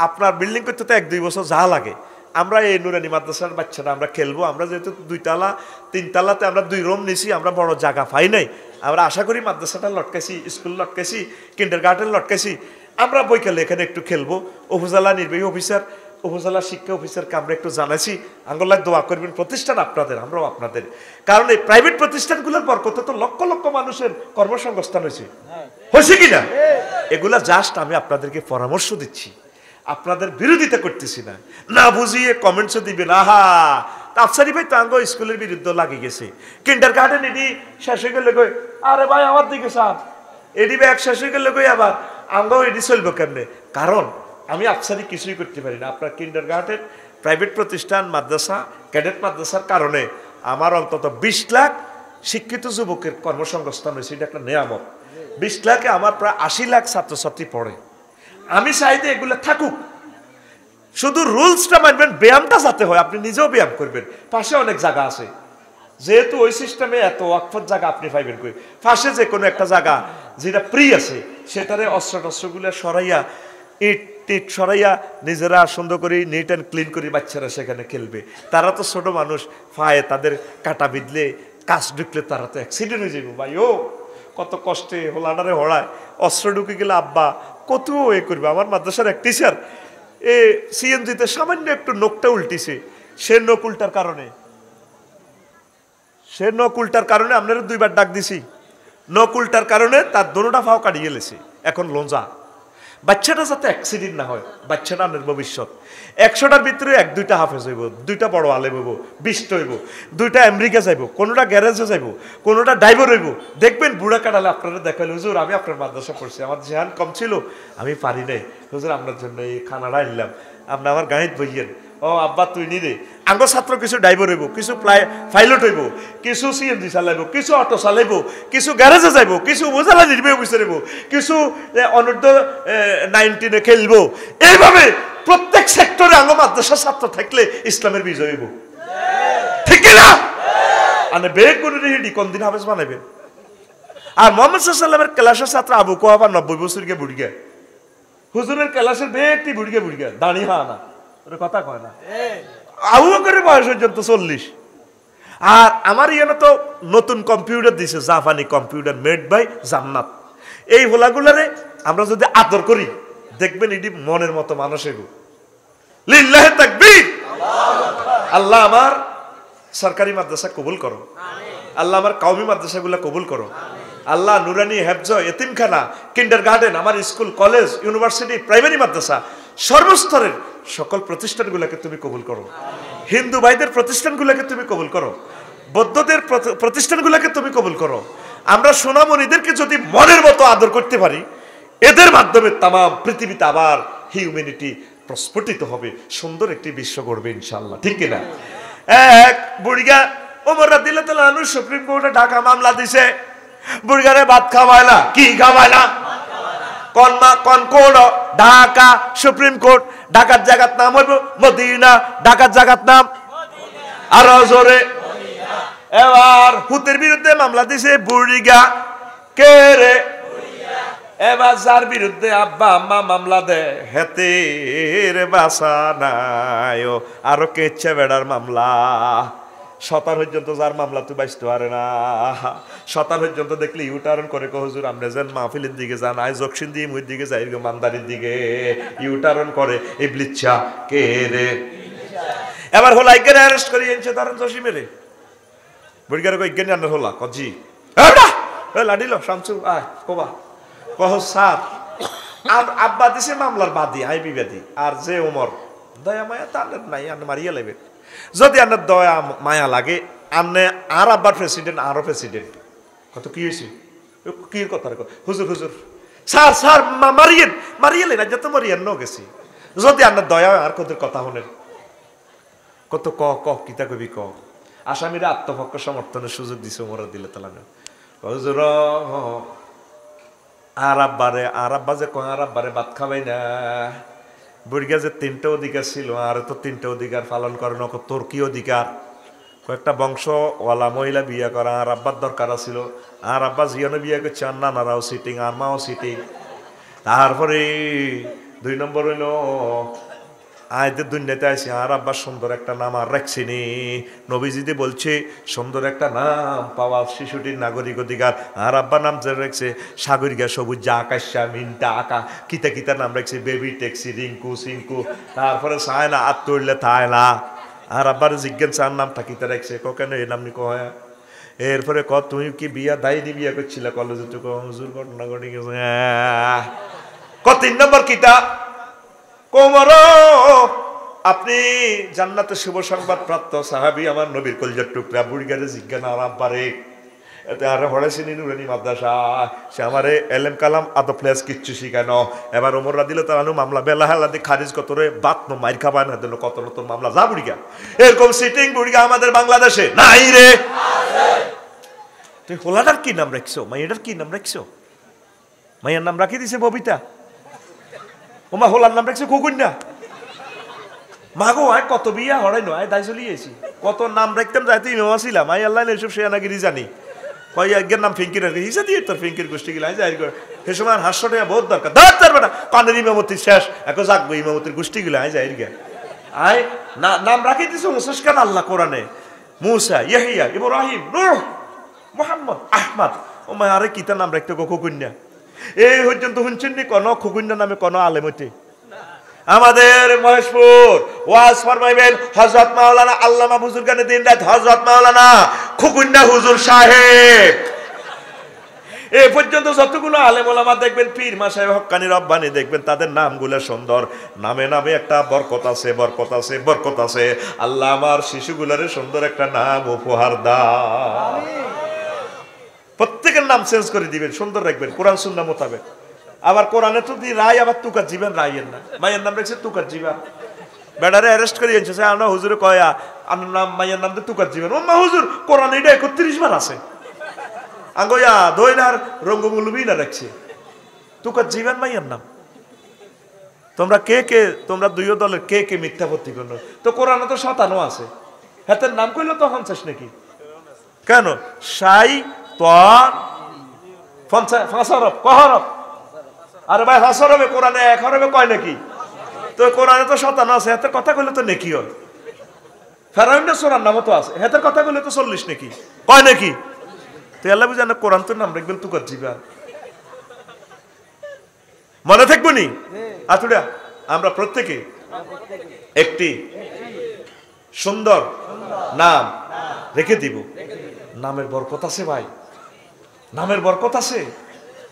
আপনার বিল্ডিং করতে তো 1-2 বছর যা লাগে, আমরা এই নুরানি মাদ্রাসার বাচ্চারা আমরা খেলবো, আমরা যেহেতু 2 তলা 3 তলাতে আমরা 2 রুম নিছি, আমরা বড় জায়গা পাই নাই, আমরা আশা করি মাদ্রাসাটা লটকাইছি, স্কুল লটকাইছি, কিন্ডারগার্টেন লটকাইছি, আমরা বৈকালে এখানে একটু খেলবো। উপজেলা নির্বাহী অফিসার, উপজেলা শিক্ষা অফিসারকে আমরা একটু জানাইছি, আঙ্গুল্লাহ দোয়া করবেন, প্রতিষ্ঠান আপনাদের, আমরাও আপনাদের। কারণ এই প্রাইভেট প্রতিষ্ঠানগুলোর বরকতে তো লক্ষ লক্ষ মানুষের কর্মসংস্থান হয়েছে কিনা? এগুলা জাস্ট আমি আপনাদেরকে পরামর্শ দিচ্ছি, আপনাদের বিরোধিতা করতেছি না। না বুঝিয়ে কমেন্টসও দিবেন, আহা আফসারি ভাই তো আঙ্গ স্কুলের বিরুদ্ধে লাগিয়ে গেছে, কিন্ডারগার্টেন এটি শেষ হয়ে গেলে কই, আরে ভাই আমার দিকে সাপ এটি ব্যাগ শেষ হয়ে গেলে কই আবার আঙ্গ এটি চলবো কেমনে? কারণ আমি আফসারি কিছুই করতে পারি না। আপনার কিন্ডারগার্টেন, প্রাইভেট প্রতিষ্ঠান, মাদ্রাসা, ক্যাডেট মাদ্রাসার কারণে আমার অন্তত 20 লাখ শিক্ষিত যুবকের কর্মসংস্থান হয়েছে, এটা একটা নিয়ামত। 20 লাখে আমার প্রায় 80 লাখ ছাত্রছাত্রী পড়ে। আমি চাইতে এগুলো থাকুক, শুধু রুলসটা মানবেন, ব্যায়ামটা যাতে হয়, আপনি নিজেও ব্যায়াম করবেন। পাশে অনেক জায়গা আছে, যেহেতু ওই সিস্টেমে এত ওয়াকফত জায়গা আপনি পাইবেন কই, পাশে যে কোনো একটা জায়গা যেটা ফ্রি আছে, সেটারে অস্ত্র টস্ত্রগুলো সরাইয়া, ইট টিট সরাইয়া নিজেরা সুন্দর করে নিট অ্যান্ড ক্লিন করে বাচ্চারা সেখানে খেলবে। তারা তো ছোট মানুষ, পায়ে তাদের কাটা বিঁধলে, কাজ ঢুকলে তারা তো অ্যাক্সিডেন্ট হয়ে যাবে ভাই। ও কত কষ্টে হোলাডারে হড়ায়, অস্ত্র ঢুকে গেলে আব্বা কত এ করবে। আমার মাদ্রাসার এক টিচার এ সিএনজিতে সামান্য একটু নখটা উল্টিছে, সে নখ উল্টার কারণে আপনারা 2 বার ডাক দিছি, নখ উল্টার কারণে তার দোনোটা ফাও কাটিয়ে গেলেছে, এখন লোঞ্জা। বাচ্চাটা যাতে অ্যাক্সিডেন্ট না হয়, বাচ্চাটা আপনার ভবিষ্যৎ। 100টার ভিতরে 1-2টা হাফেজ হইব, 2টা বড় আলেম হইব, 20টা হইব, 2টা আমেরিকা যাইব, কোনোটা গ্যারেজে যাইব, কোনোটা ড্রাইভার হইব। দেখবেন বুড়া কাটালে আপনারা দেখাইল, হুজুর আমি আপনার মাদ্রাসা পড়ছি, আমার জেহান কম ছিল, আমি পারি নাই, হুজুর আপনার জন্য এই খানাটা আনলাম, আপনি আমার গাঁত বইয়েন। ও আব্বা তুই নি রে, আঙ্গ ছাত্র কিছু ড্রাইভার হইব, কিছু পাইলট হইব, কিছু সিএনজি চালাইব, কিছু অটো চালাইব, কিছু গ্যারেজে যাইব, কিছু উপজেলা নির্বাহী অফিসার হইব, কিছু অনূর্ধ্ব 19 খেলব। এইভাবে প্রত্যেক সেক্টরে আঙ্গ মাদ্রাসা ছাত্র থাকলে ইসলামের বিজয় হইব, ঠিক না? মানে বেগ করে রেডি কোন দিন হাফেজ বানাবেন। আর মোহাম্মদ সাল্লামের ক্লাসের ছাত্র আবু কুহাফা 90 বছর গিয়ে বুড়িয়া, হুজুরের ক্লাসের বেগটি বুড়িয়া দাঁড়িয়ে হা না, কথা কয় না। আবু বকরের বয়স পর্যন্ত 40, আর আমার ইয়ানো তো নতুন কম্পিউটার দিছে, জাপানি কম্পিউটার মেড বাই জান্নাত। এই হোলাগুলারে আমরা যদি আদর করি দেখবেন এটি মনের মতো মানুষ এগো। লিল্লাহি তাকবীর। আল্লাহ আমার সরকারি মাদ্রাসা কবুল করো, আল্লাহ আমার কওমি মাদ্রাসাগুলো কবুল করো, আল্লাহ নুরানি হেফজ এতিমখানা কিন্ডারগার্টেন আমার স্কুল কলেজ ইউনিভার্সিটি প্রাইমারি মাদ্রাসা সর্বস্তরের সকল প্রতিষ্ঠানগুলোকে তুমি কবুল করো, হিন্দু ভাইদের প্রতিষ্ঠানগুলোকে তুমি কবুল করো, বৌদ্ধদের প্রতিষ্ঠানগুলোকে তুমি কবুল করো। আমরা সোনামণিদেরকে যদি মনের মতো আদর করতে পারি এদের মাধ্যমে তাম পৃথিবীতে আবার হিউম্যানিটি প্রস্ফুটিত হবে, সুন্দর একটি বিশ্ব গড়বে ইনশাআল্লাহ, ঠিক কিনা? এক বুড়িগা ওমর রাদিয়াল্লাহু তাআলা আনহু সুপ্রিম কোর্টে ঢাকা মামলা দিছে, বুড়িগারে ভাত খাওয়াইলা, কি খাওয়াইলা? কোন কোর্ট? Dhaka supreme court. ঢাকার জায়গার নাম হইব মদিনা, ঢাকার জায়গার নাম আরো জোরে। এবার হুতের বিরুদ্ধে মামলা দিছে বুড়িগা, কে রে? এবার যার বিরুদ্ধে আব্বা আম্মা মামলা দে হেতের বাসা নাই, আরো কেচ্ছে বেড়ার মামলা। শতান পর্যন্ত যার মামলা তুই বাঁচতে পারে না, শতান পর্যন্ত দেখলে ইউটার্ন করে কো হুজুর আপনি যেন মাহফিলের দিকে যান, আই জকশিন দিয়ে মুই দিকে যাই মান্দারির দিকে ইউটার্ন করে এই ব্লিচ্ছা কে রে? এবার হলো ইজ্ঞান অ্যারেস্ট করি এনেছে ধরেন জসিমেরে, বুড়িগারে কো ইজ্ঞান জানার হলা কজি লাডিল শামসু আয় কোবা কহ স্যার আব্বা দিছে মামলার বাদী আই বিবাদী, আর যে ওমর দয়া মায়া তার নাই আন্নে মারিয়া লাগবে। যদি আন্নের দয়া মায়া লাগে আন্নে আর আব্বার প্রেসিডেন্ট আরো প্রেসিডেন্ট কত কি হয়েছে কি কথা হুজুর হুজুর স্যার স্যার মারিয়েন মারিয়েলেন আজ তো মারিয়েন ন গেছি। যদি আন্নের দয়া আর কত কথা হলেন কত ক ক কিতা কবি ক। আসামিরা আত্মপক্ষ সমর্থনের সুযোগ দিছে ওমর রাদিয়াল্লাহু তাআলা হুজুর আর আব্বা যে কয় আর আব্বারে ভাত খাবাই না। বুড়িগা যে 3টা অধিকার ছিল আর তো 3টা অধিকার পালন করে না, তোর কি অধিকার? কয়েকটা বংশওয়ালা মহিলা বিয়ে করা আর আব্বার দরকার ছিল, আর আব্বা জিয়ানো বিয়ে করছে, আর নানারাও সিটিং আর মাও সিটিং। তারপরে 2 নম্বর হইল আয়দের দুনিয়াতে আসি আর আব্বার সুন্দর একটা নাম আর রাখছিনি। নবীজিদি বলছে সুন্দর একটা নাম পাওয়া শিশুটির নাগরিক অধিকার, আর আব্বার নাম যে রাখছে সাগরিকা সবুজ আকাশা মিন্টা আকা কিতা কিতা নাম রাখছে, বেবি ট্যাক্সি রিঙ্কু সিঙ্কু। তারপরে চায় না আর তৈরলে থায় না, আর আব্বার জিজ্ঞেস চার নামটা কিতা রাখছে কেন এই নাম নি কয়। এরপরে ক তুমি কি বিয়া দায়ী বিয়া করছিল কলেজে? তো হুজুর ঘটনা ঘটে গেছে। 3 নম্বর কিতা কোমর আপনি জান্নাতে শুভ সংবাদ প্রাপ্ত সাহাবী আমার নবীর কলিজার টুকরা। বুড়িগারে জিজ্ঞাসা আর আব্বারে এতে আর হড়াইছিনি নুরানি মাদ্রাসা, সে আমারে এলেম কালাম আদব প্লেস কিচ্ছু শিখানো। এবার ওমর রাদিয়াল্লাহু তাআলা মামলা বেলা হেলাদি খারিজ কতরে বাত নো মাইর খাবান হাতে কত নতুন মামলা যা বুড়িগা। এরকম সিটিং বুড়িগা আমাদের বাংলাদেশে নাই রে। তুই হোলাটার কি নাম রাখছো? মাইয়াটার কি নাম রাখছো? মাইয়ার নাম রাখি দিছে ববিতা, ওমা হোলার নাম রাখছে কুকুন্যা। মাগো আয় কত বিয়া হরাই নয় দায় চলিয়েছি, কত নাম রাখতাম যাইতে ইমামা ছিলাম। আই আল্লাহ এসব সেনাগিরি জানি কয় একগের নাম ফিঙ্কির রাখি হিসা দিয়ে তোর ফিঙ্কির গোষ্ঠী গিলা যাই সে সময় হাস্যটা বহুত দরকার ধরবে না কানের ইমামতির শেষ এখন জাগবো ইমামতির গোষ্ঠী গিলা আয় যাই গা আয় নাম রাখি দিছো মুসকান আল্লাহ কোরআনে মুসা ইয়াহিয়া ইব্রাহিম নূহ মুহাম্মদ আহমদ। ও মা আরে কিতা নাম রাখতে গো কুকুন্যা? এই পর্যন্ত শুনছেন নি কোনো খুকুন্যা নামে কোনো আলেমতে? আমাদের মহেশপুর ওয়াজ ফরমাইবেন হযরত মাওলানা আল্লামা বুজুর্গানে দিন রাত হযরত মাওলানা খুকুন্যা হুজুর সাহেব। এই পর্যন্ত যতগুলো আলেম ওলামা দেখবেন পীর মাশায়েখ হক্কানি রব্বানি দেখবেন তাদের নামগুলো সুন্দর, নামে নামে একটা বরকত আছে বরকত আছে বরকত আছে। আল্লাহ আমার শিশুগুলোরে সুন্দর একটা নাম উপহার দাও। প্রত্যেকের নাম চেঞ্জ করে দিবেন, সুন্দর রাখবেন কোরআন সুন্নাহ মোতাবেক। আবার কোরআনে তো দি রায় আবার তুকার জীবন রায়ের না, মায়ের নাম রেখেছে তুকার জীবন। বেড়ারে অ্যারেস্ট করে এনেছে আনা হুজুরে কয়া আমার নাম মায়ের নাম তো তুকার জীবন। ও মা হুজুর কোরআন এটা 31 বার আছে আঙ্গয়া দইনার রঙ্গমূলবি না রাখছে তুকার জীবন মায়ের নাম। তোমরা কে কে তোমরা দুই দলের কে কে মিথ্যা ভর্তি করলো? তো কোরআনে তো 57 আছে, হাতের নাম কইলো তো 50 নাকি কেন? সাই তোর 5 হরফ ক হরফ? আরে ভাই 5 হরফে কোরআনে 1 হরফে কয় নাকি? তো কোরআনে তো 57 আছে, হাতের কথা কইলে তো নেকি হয়। ফেরাউনের সোনার নামও তো আছে, হেতার কথা বলে তো 40 নাকি কয় নাকি? তো আল্লাহ বুঝান কোরআন তোর নাম রাখবেন তুই করছিবা, মনে থাকবো নি? আতুরা আমরা প্রত্যেকে একটি সুন্দর নাম রেখে দিব। নামের বরকত আছে ভাই, নামের বরকত আছে।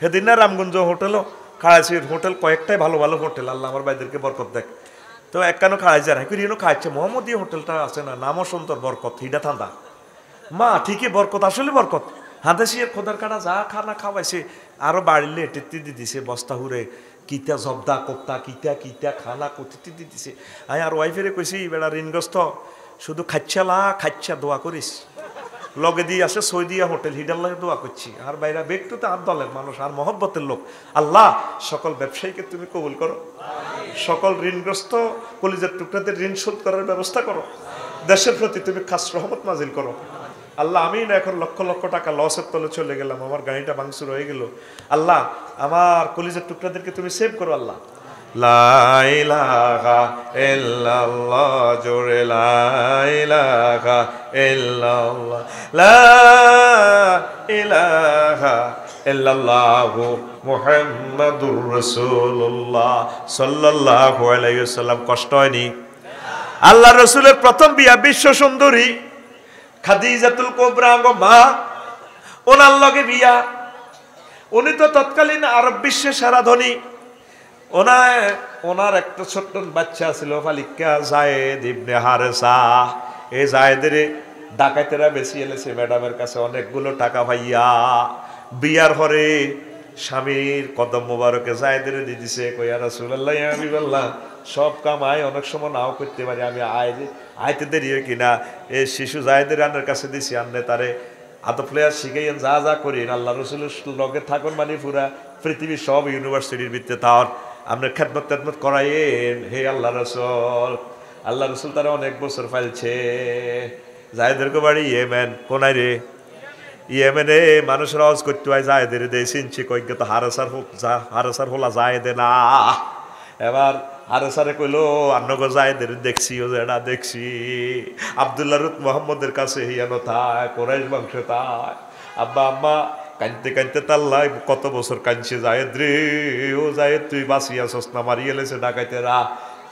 সেদিন না রামগঞ্জ হোটেল খাড়াইছে, হোটেল কয়েকটাই ভালো ভালো হোটেল, আল্লাহ আমার ভাইদেরকে বরকত দেখ। তো একখানো খাড়াই যায় করিও খাইছে মোহাম্মদী হোটেলটা আছে না, নামও সুন্দর, বরকত হিডা ঠান্ডা মা ঠিকই বরকত, আসলে বরকত। হাঁদেশিয়ার খোদার কাটা যা খানা খাওয়াইছে আরো বাড়িলে টেতি দিছে বস্তা হুরে, কিতা জবদা কোপ্তা কিতা কিতা খানা কতি দিছে। আমি আর ওয়াইফেরে কইছি বেড়া ঋণগ্রস্ত, শুধু খাচ্ছা দোয়া করিস, লগে দিয়ে আসে সৌদিয়া হোটেল হিডার লাগে দোয়া করছি। আর বাইরা ব্যক্তি তো আর দলের মানুষ আর মহব্বতের লোক। আল্লাহ সকল ব্যবসায়ীকে তুমি কবুল করো, সকল ঋণগ্রস্ত কলিজার টুকরাদের ঋণ শোধ করার ব্যবস্থা করো, দেশের প্রতি তুমি খাস রহমত নাজিল করো। আল্লাহ আমি না এখন লক্ষ লক্ষ টাকা লসের তলে চলে গেলাম, আমার গাড়িটা ভাঙচুর হয়ে গেল, আল্লাহ আমার কলিজার টুকরাদেরকে তুমি সেভ করো। আল্লাহ লা ইলাহা ইল্লাল্লাহ, জোরে লা ইলাহা ইল্লাল্লাহ, লা ইলাহা ইল্লাল্লাহু মুহাম্মাদুর রাসূলুল্লাহ সাল্লাল্লাহু আলাইহি ওয়াসাল্লাম। কষ্ট হয়নি? আল্লাহ রাসূলের প্রথম বিয়া বিশ্ব সুন্দরী খাদিজাতুল কুবরা গো মা, ওনার লগে বিয়া। উনি তো তৎকালীন আরব বিশ্বের সারা ধনী। ওনার একটা ছোট্ট বাচ্চা ছিল ফালিকা জায়েদ ইবনে হারেসা। এই জায়েদের ডাকাতেরা বেশি এলেছে ম্যাডামের কাছে অনেকগুলো টাকা ভাইয়া। বিয়ার হরে স্বামীর কদম মোবারকে জায়েদের দিয়ে দিছে, কইয়া রাসূলুল্লাহ ইয়া হাবিবাল্লাহ সব কাম আয় অনেক সময় নাও করতে পারি, আমি আইতে দেরি হয় কিনা এই শিশু জায়েদের আন্নের কাছে দিছি, আন্নে তারে আদব প্লেয়ার শিখাইয়েন, যা যা করেন আল্লাহ রসুলের লগে থাকুন, মানে পুরা পৃথিবীর সব ইউনিভার্সিটির ভিত্তিতে তার আপনার খেদমত টেদমত করাইয়েন। হে আল্লাহ রসুল, আল্লাহ রসুল তারা অনেক বছর ফাইলছে। জায়েদেরকে বাড়ি ইয়েমেন, কোনায় রে ইয়েমেনে মানুষের হজ করতে হয়, জায়েদের দেয় চিনছি কয়েক তো হারেসার হোলা জায়েদে না। এবার হারেসারে কইলো আন্নগো জায়েদের দেখছি, ও যেটা দেখছি আব্দুল্লাহ রুত মোহাম্মদের কাছে হিয়ানো থায়, কোরাইশ বংশ থায়। আব্বা আম্মা কানতে কানতে তাল্লাই কত বছর কানছে জায়েদ রে, ও জায়েদ তুই বাঁচিয়া সস্তা মারিয়ে লেছে ডাকাইতেরা,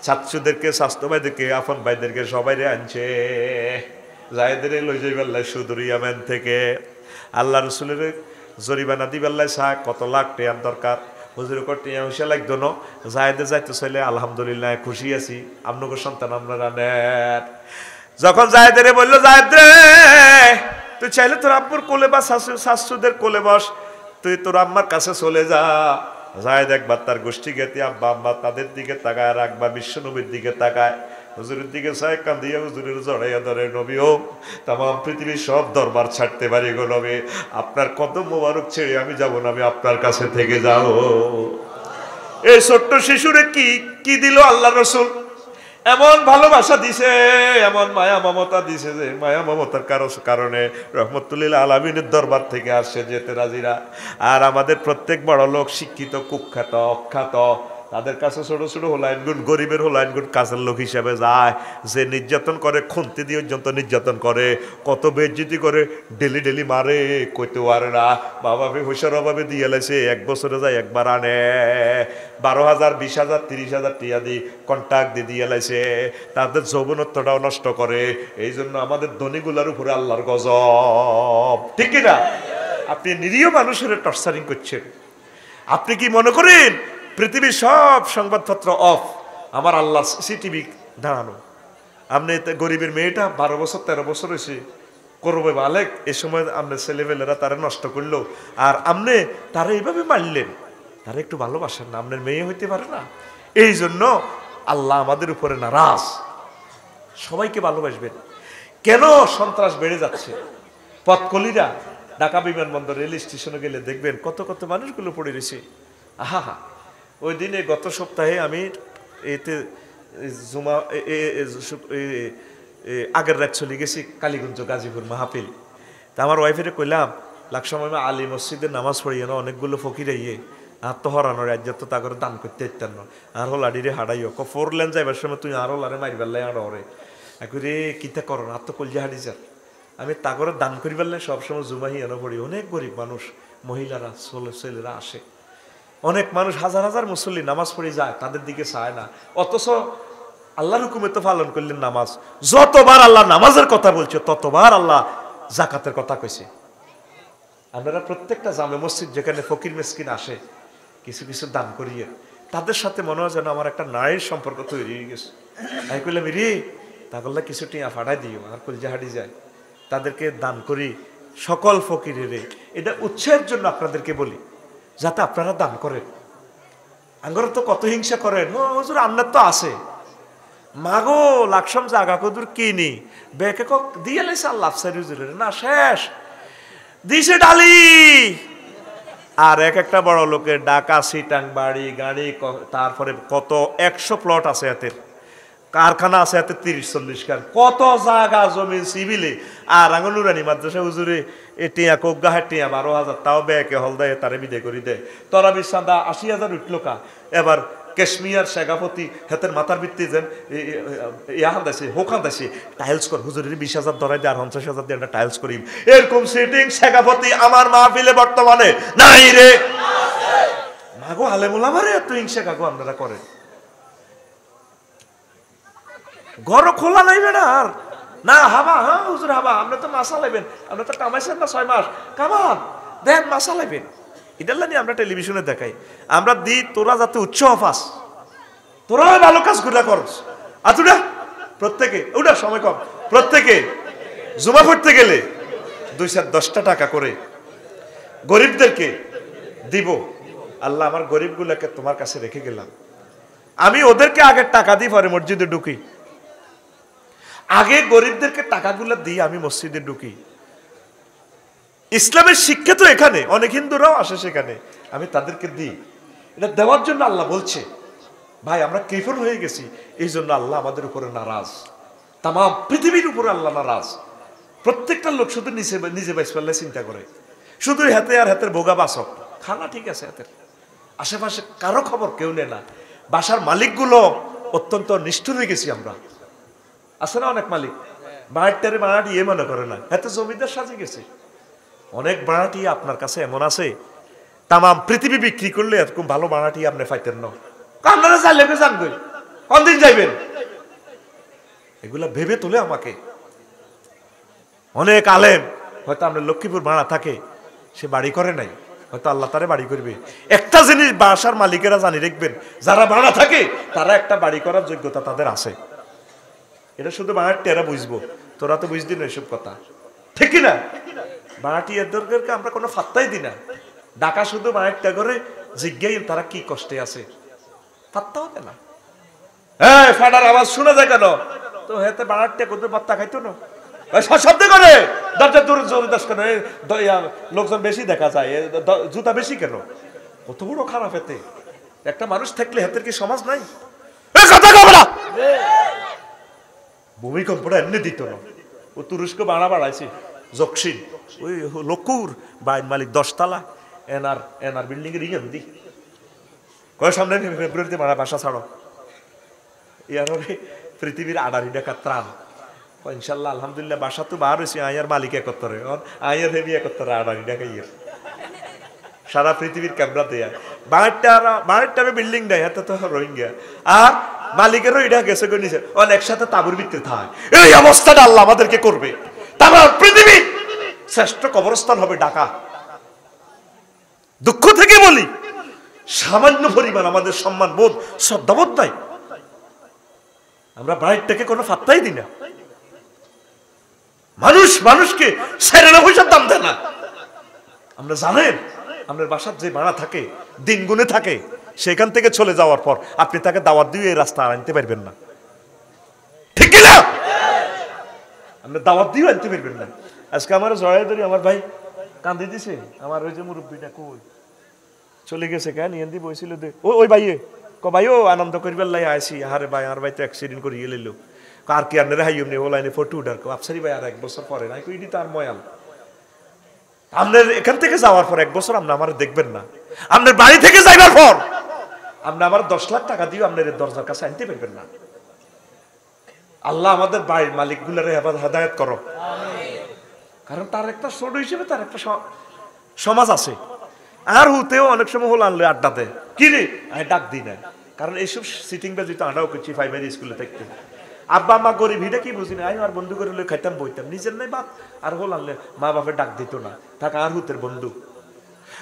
ছাত্রদেরকে স্বাস্থ্য ভাইদেরকে আপন ভাইদেরকে সবাই রে আনছে। জায়েদের লই যাই বেল্লাই সুদূর ইয়ামেন থেকে। আল্লাহ রসুলের জরিমানা দিবেল্লাই শাহ কত লাখ টেয়ার দরকার, হুজুর করতে হুসে লাগতো না। জায়েদে যাইতে চলে আলহামদুলিল্লাহ খুশি আছি, আপনাকে সন্তান আপনারা নেন। যখন জায়েদের বললো জায়েদ রে তুই চাইলে তোর আব্বুর কোলে বা শাশুদের কোলে বস, তুই তোর আম্মার কাছে চলে যা। জায়েদ একবার তার গোষ্ঠী গেতে আব্বা আম্মা তাদের দিকে তাকায়, আর একবার বিশ্ব নবীর দিকে তাকায়, হুজুরের দিকে চায় কান্দিয়া হুজুরের জড়াইয়া ধরে, নবী ও তাম পৃথিবীর সব দরবার ছাড়তে পারি গো নবী, আপনার কদম মোবারক ছেড়ে আমি যাব না, আমি আপনার কাছে থেকে যাব। এই ছোট্ট শিশুরে কি দিল আল্লাহ রসুল, এমন ভালোবাসা দিছে, এমন মায়া মমতা দিছে যে মায়া মমতার কারণে রহমতুল্লিল আলামিনের দরবার থেকে আসছে যেতে রাজিরা। আর আমাদের প্রত্যেক বড় লোক শিক্ষিত কুখ্যাত অখ্যাত, তাদের কাছে ছোট ছোট হোলাইনগুন গরিবের হোলাইনগুন কাজের লোক হিসাবে যায়, যে নির্যাতন করে খুন্তি দিয়ে পর্যন্ত নির্যাতন করে, কত বেজ্জিতি করে, ডেলি ডেলি মারে, কইতে পারে না। বাবা পয়সার অভাবে দিয়ে এলেছে, এক বছরে যায় একবার আনে 12,000 20,000 30,000 টিয়া দি কন্ট্যাক্ট দিয়ে এলাইছে, তাদের যৌবনত্বটাও নষ্ট করে। এই জন্য আমাদের ধনীগুলার উপরে আল্লাহর গজব, ঠিক কিনা? আপনি নিরীহ মানুষের টর্চারিং করছেন। আপনি কি মনে করেন পৃথিবীর সব সংবাদপত্র অফ, আমার আল্লাহ সিটিভি দাঁড়ানো? আপনি গরিবের মেয়েটা 12 বছর 13 বছর হয়েছে, করবে বালেক, এ সময় আপনার ছেলেবেলেরা তারা নষ্ট করলো, আর আপনি তারা এইভাবে মারলেন। তারা একটু ভালোবাসেন না, আপনার মেয়ে হইতে পারে না। এই জন্য আল্লাহ আমাদের উপরে নারাজ। সবাইকে ভালোবাসবেন। কেন সন্ত্রাস বেড়ে যাচ্ছে? পথকলিরা ঢাকা বিমানবন্দর রেল স্টেশনে গেলে দেখবেন কত কত মানুষগুলো পড়ে রয়েছে। আহা হা, ওই দিনে গত সপ্তাহে আমি এতে জুমা আগের রাত চলে গেছি কালীগঞ্জ গাজীপুর মাহফিল। তা আমার ওয়াইফেরে কইলাম লাখ সময় আলী মসজিদের নামাজ পড়িয়ে না, অনেকগুলো ফকির আইয়ে আর তো হরানো রাজ্য তো তা করে দান করতে ইত্যান্ন আর হলাডিরে হারাইও 4 লেন যাইবার সময় তুই আরো লারে মারিবার লাই আড়ে। রে কিতা করো না তো কলজা হাঁটি যান আমি তাগরে দান করি পারলে সবসময় জুমাহি এনে পড়ি অনেক গরিব মানুষ মহিলারা ছেলেরা আসে অনেক মানুষ হাজার হাজার মুসল্লি নামাজ পড়ে যায় তাদের দিকে চায় না অথচ আল্লাহর হুকুমে তো পালন করলেন নামাজ যতবার আল্লাহ নামাজের কথা বলছে ততবার আল্লাহ জাকাতের কথা কইছে আপনারা প্রত্যেকটা জামে মসজিদ যেখানে ফকির মিসকিন আসে কিছু কিছু দান করিয়ে তাদের সাথে মনে হয় যেন আমার একটা নারীর সম্পর্ক তৈরি হয়ে গেছে আমি কইলাম রে তা করলে কিছু টিয়া ফাটাই দিও আর কলজা হাঁটি যায় তাদেরকে দান করি সকল ফকিরের এটা উৎসাহের জন্য আপনাদেরকে বলি যাতে আপনারা দান করেন আঙ্গর তো কত হিংসা করেন ও হুজুর আপনার তো আছে মাগো লাকসাম জাগা কদুর কিনি বেকে কক দিয়ে লাইছে আল্লাহ সাইড হুজুরের না শেষ দিছে ডালি আর এক একটা বড় লোকের ডাকা সিটাং বাড়ি গাড়ি তারপরে কত 100 প্লট আছে এতে কারখানা আছে এতে 30-40 খান কত জায়গা জমি সিভিলে আর আঙ্গনুরানি মাদ্রাসা হুজুরে এ টিয়া কোগা টিয়া 12,000 তাও বেকে হল দেয় তারে বিদে করি দেয় তরা বিসাদা 80,000 উঠল কা এবার কাশ্মীর শেখাপতি হাতের মাথার ভিত্তি যেন ইয়াহান দাইছে হোকান দাইছে টাইলস কর হুজুরের 20,000 ধরাই দিয়ে আর 50,000 দিয়ে একটা টাইলস করি এরকম সেটিং শেখাপতি আমার মাহফিলে বর্তমানে নাই রে মাগো আলেমুল আমারে এত হিংসা কাগো আপনারা করেন ঘর খোলা নাই বেটা আর না হাবা হ্যাঁ হুজুর হাবা আপনি তো মাসা লাইবেন আপনি তো কামাইছেন না 6 মাস কামান দেন মাসা লাইবেন এটাল্লা নিয়ে আমরা টেলিভিশনে দেখাই আমরা দি তোরা যাতে উৎসাহ পাস তোরা ভালো কাজগুলা করস আতুডা প্রত্যেকে ওটা সময় কম প্রত্যেকে জুমা পড়তে গেলে 210 টাকা করে গরিবদেরকে দিব আল্লাহ আমার গরিবগুলোকে তোমার কাছে রেখে গেলাম আমি ওদেরকে আগে টাকা দিই পরে মসজিদে ঢুকি আগে গরিবদেরকে টাকাগুলো দিয়ে আমি মসজিদে ঢুকি ইসলামের শিক্ষা তো এখানে অনেক হিন্দুরাও আসে সেখানে আমি তাদেরকে দিই এটা দেওয়ার জন্য আল্লাহ বলছে ভাই আমরা কৃপণ হয়ে গেছি এই জন্য আল্লাহ আমাদের উপরে নারাজ তাম পৃথিবীর উপরে আল্লাহ নারাজ প্রত্যেকটা লোক শুধু নিজে বাইস পারলে চিন্তা করে শুধু হাতে আর হাতের বোগা বাসক খানা ঠিক আছে হাতের আশেপাশে কারো খবর কেউ নেয় না বাসার মালিকগুলো অত্যন্ত নিষ্ঠুর হয়ে গেছি আমরা আছে না অনেক মালিক বাড়িটারে বাড়াটি এ মনে করে না এত জমিদার সাজে গেছে অনেক বাড়াটি আপনার কাছে এমন আছে তাম পৃথিবী বিক্রি করলে এরকম ভালো বাড়াটি আপনি পাইতেন না আপনারা চাইলে জানবেন কোনদিন যাইবেন এগুলা ভেবে তোলে আমাকে অনেক আলেম হয়তো আমরা লক্ষ্মীপুর ভাড়া থাকে সে বাড়ি করে নাই হয়তো আল্লাহ তারে বাড়ি করবে একটা জিনিস বাসার মালিকেরা জানি রাখবেন যারা ভাড়া থাকে তারা একটা বাড়ি করার যোগ্যতা তাদের আছে এটা শুধু বাড়াটি এরা বুঝবো তোরা তো বুঝদি না এসব কথা ঠিক না বাড়াটি এদেরকে আমরা কোনো ফাত্তাই দিই না ডাকা শুধু বাড়াটা করে জিজ্ঞাই তারা কি কষ্টে আছে ফাত্তাও দেয় না হ্যাঁ ফাটার আওয়াজ শোনা যায় কেন তো হেতে বাড়াটা কত বাত্তা খাইতো না শব্দ করে দরজা দূরে জোরে দাস কেন লোকজন বেশি দেখা যায় জুতা বেশি কেন কত বড় খারাপ হেতে একটা মানুষ থাকলে হেতের কি সমাজ নাই কথা কব না ভূমিকম্পটা এমনি দিত না ও তুরস্ক বাড়া বাড়াইছে জকসিন ওই লকুর বাইন মালিক 10 তলা এনার বিল্ডিং এর ইয়ে দি কয় সামনে ফেব্রুয়ারিতে মারা বাসা ছাড়ো ইয়ার পৃথিবীর 8 টাকা ত্রাণ ইনশাল্লাহ আলহামদুলিল্লাহ বাসা তো বার হয়েছে আয়ার মালিক 71 আয়ার হেবি 71 8 টাকা ইয়ে সারা পৃথিবীর ক্যামেরা দেয়া বাড়িটার বিল্ডিং দেয় হাতে তো রোহিঙ্গা আর মালিকেরও এটা গেছে করে নিছে একসাথে তাবুর ভিতরে থাকে এই অবস্থাটা আল্লাহ আমাদেরকে করবে তারপর পৃথিবী শ্রেষ্ঠ কবরস্থান হবে ঢাকা দুঃখ থেকে বলি সামান্য পরিমাণ আমাদের সম্মান বোধ শ্রদ্ধাবোধ নাই আমরা বাড়িটাকে কোনো ফাত্তাই দিই না মানুষকে সেরেনা পয়সার দাম দেয় না আমরা জানেন আপনার বাসার যে ভাড়া থাকে দিন গুনে থাকে সেখান থেকে চলে যাওয়ার পর আপনি তাকে দাওয়াত দিয়ে এই রাস্তা আনতে পারবেন না ঠিক না আপনি দাওয়াত দিয়ে আনতে পারবেন না আজকে আমার জয় ধরি আমার ভাই কান্দি দিছে আমার ওই যে মুরব্বীটা কই চলে গেছে কেন এন্দি বইছিল দে ওই ভাইয়ে ভাইও আনন্দ করিবার লাই আইছি আরে ভাই আর ভাই তো অ্যাক্সিডেন্ট করিয়ে লইলো কার কি আনরে হাইম নে ওলাইনে ফটো উঠার আপসারি ভাই আর 1 বছর পরে নাই কইডি তার ময়াল আপনার এখান থেকে যাওয়ার পর 1 বছর আপনি আমার দেখবেন না আপনার বাড়ি থেকে যাইবার পর আপনি আমার 10 লাখ টাকা দিও আপনার দরজার কাছে আনতে পারবেন না আল্লাহ আমাদের বাড়ির মালিকগুলোর হেদায়েত করো, কারণ তার একটা ছোট হিসেবে তার একটা সমাজ আছে। আর হুতেও অনেক সময় হল আনলে আড্ডা দেয়, কি রে আমি ডাক দিই না, কারণ এইসব সিটিং বাজি তো আড্ডাও করছি প্রাইমারি স্কুলে থাকতে। আব্বা মা গরিব হিটা কি বুঝি না, আমি আর বন্ধু করে খাইতাম বইতাম, নিজের নাই বাপ আর হল আনলে মা বাপের ডাক দিত না, থাক আর হুতের বন্ধু।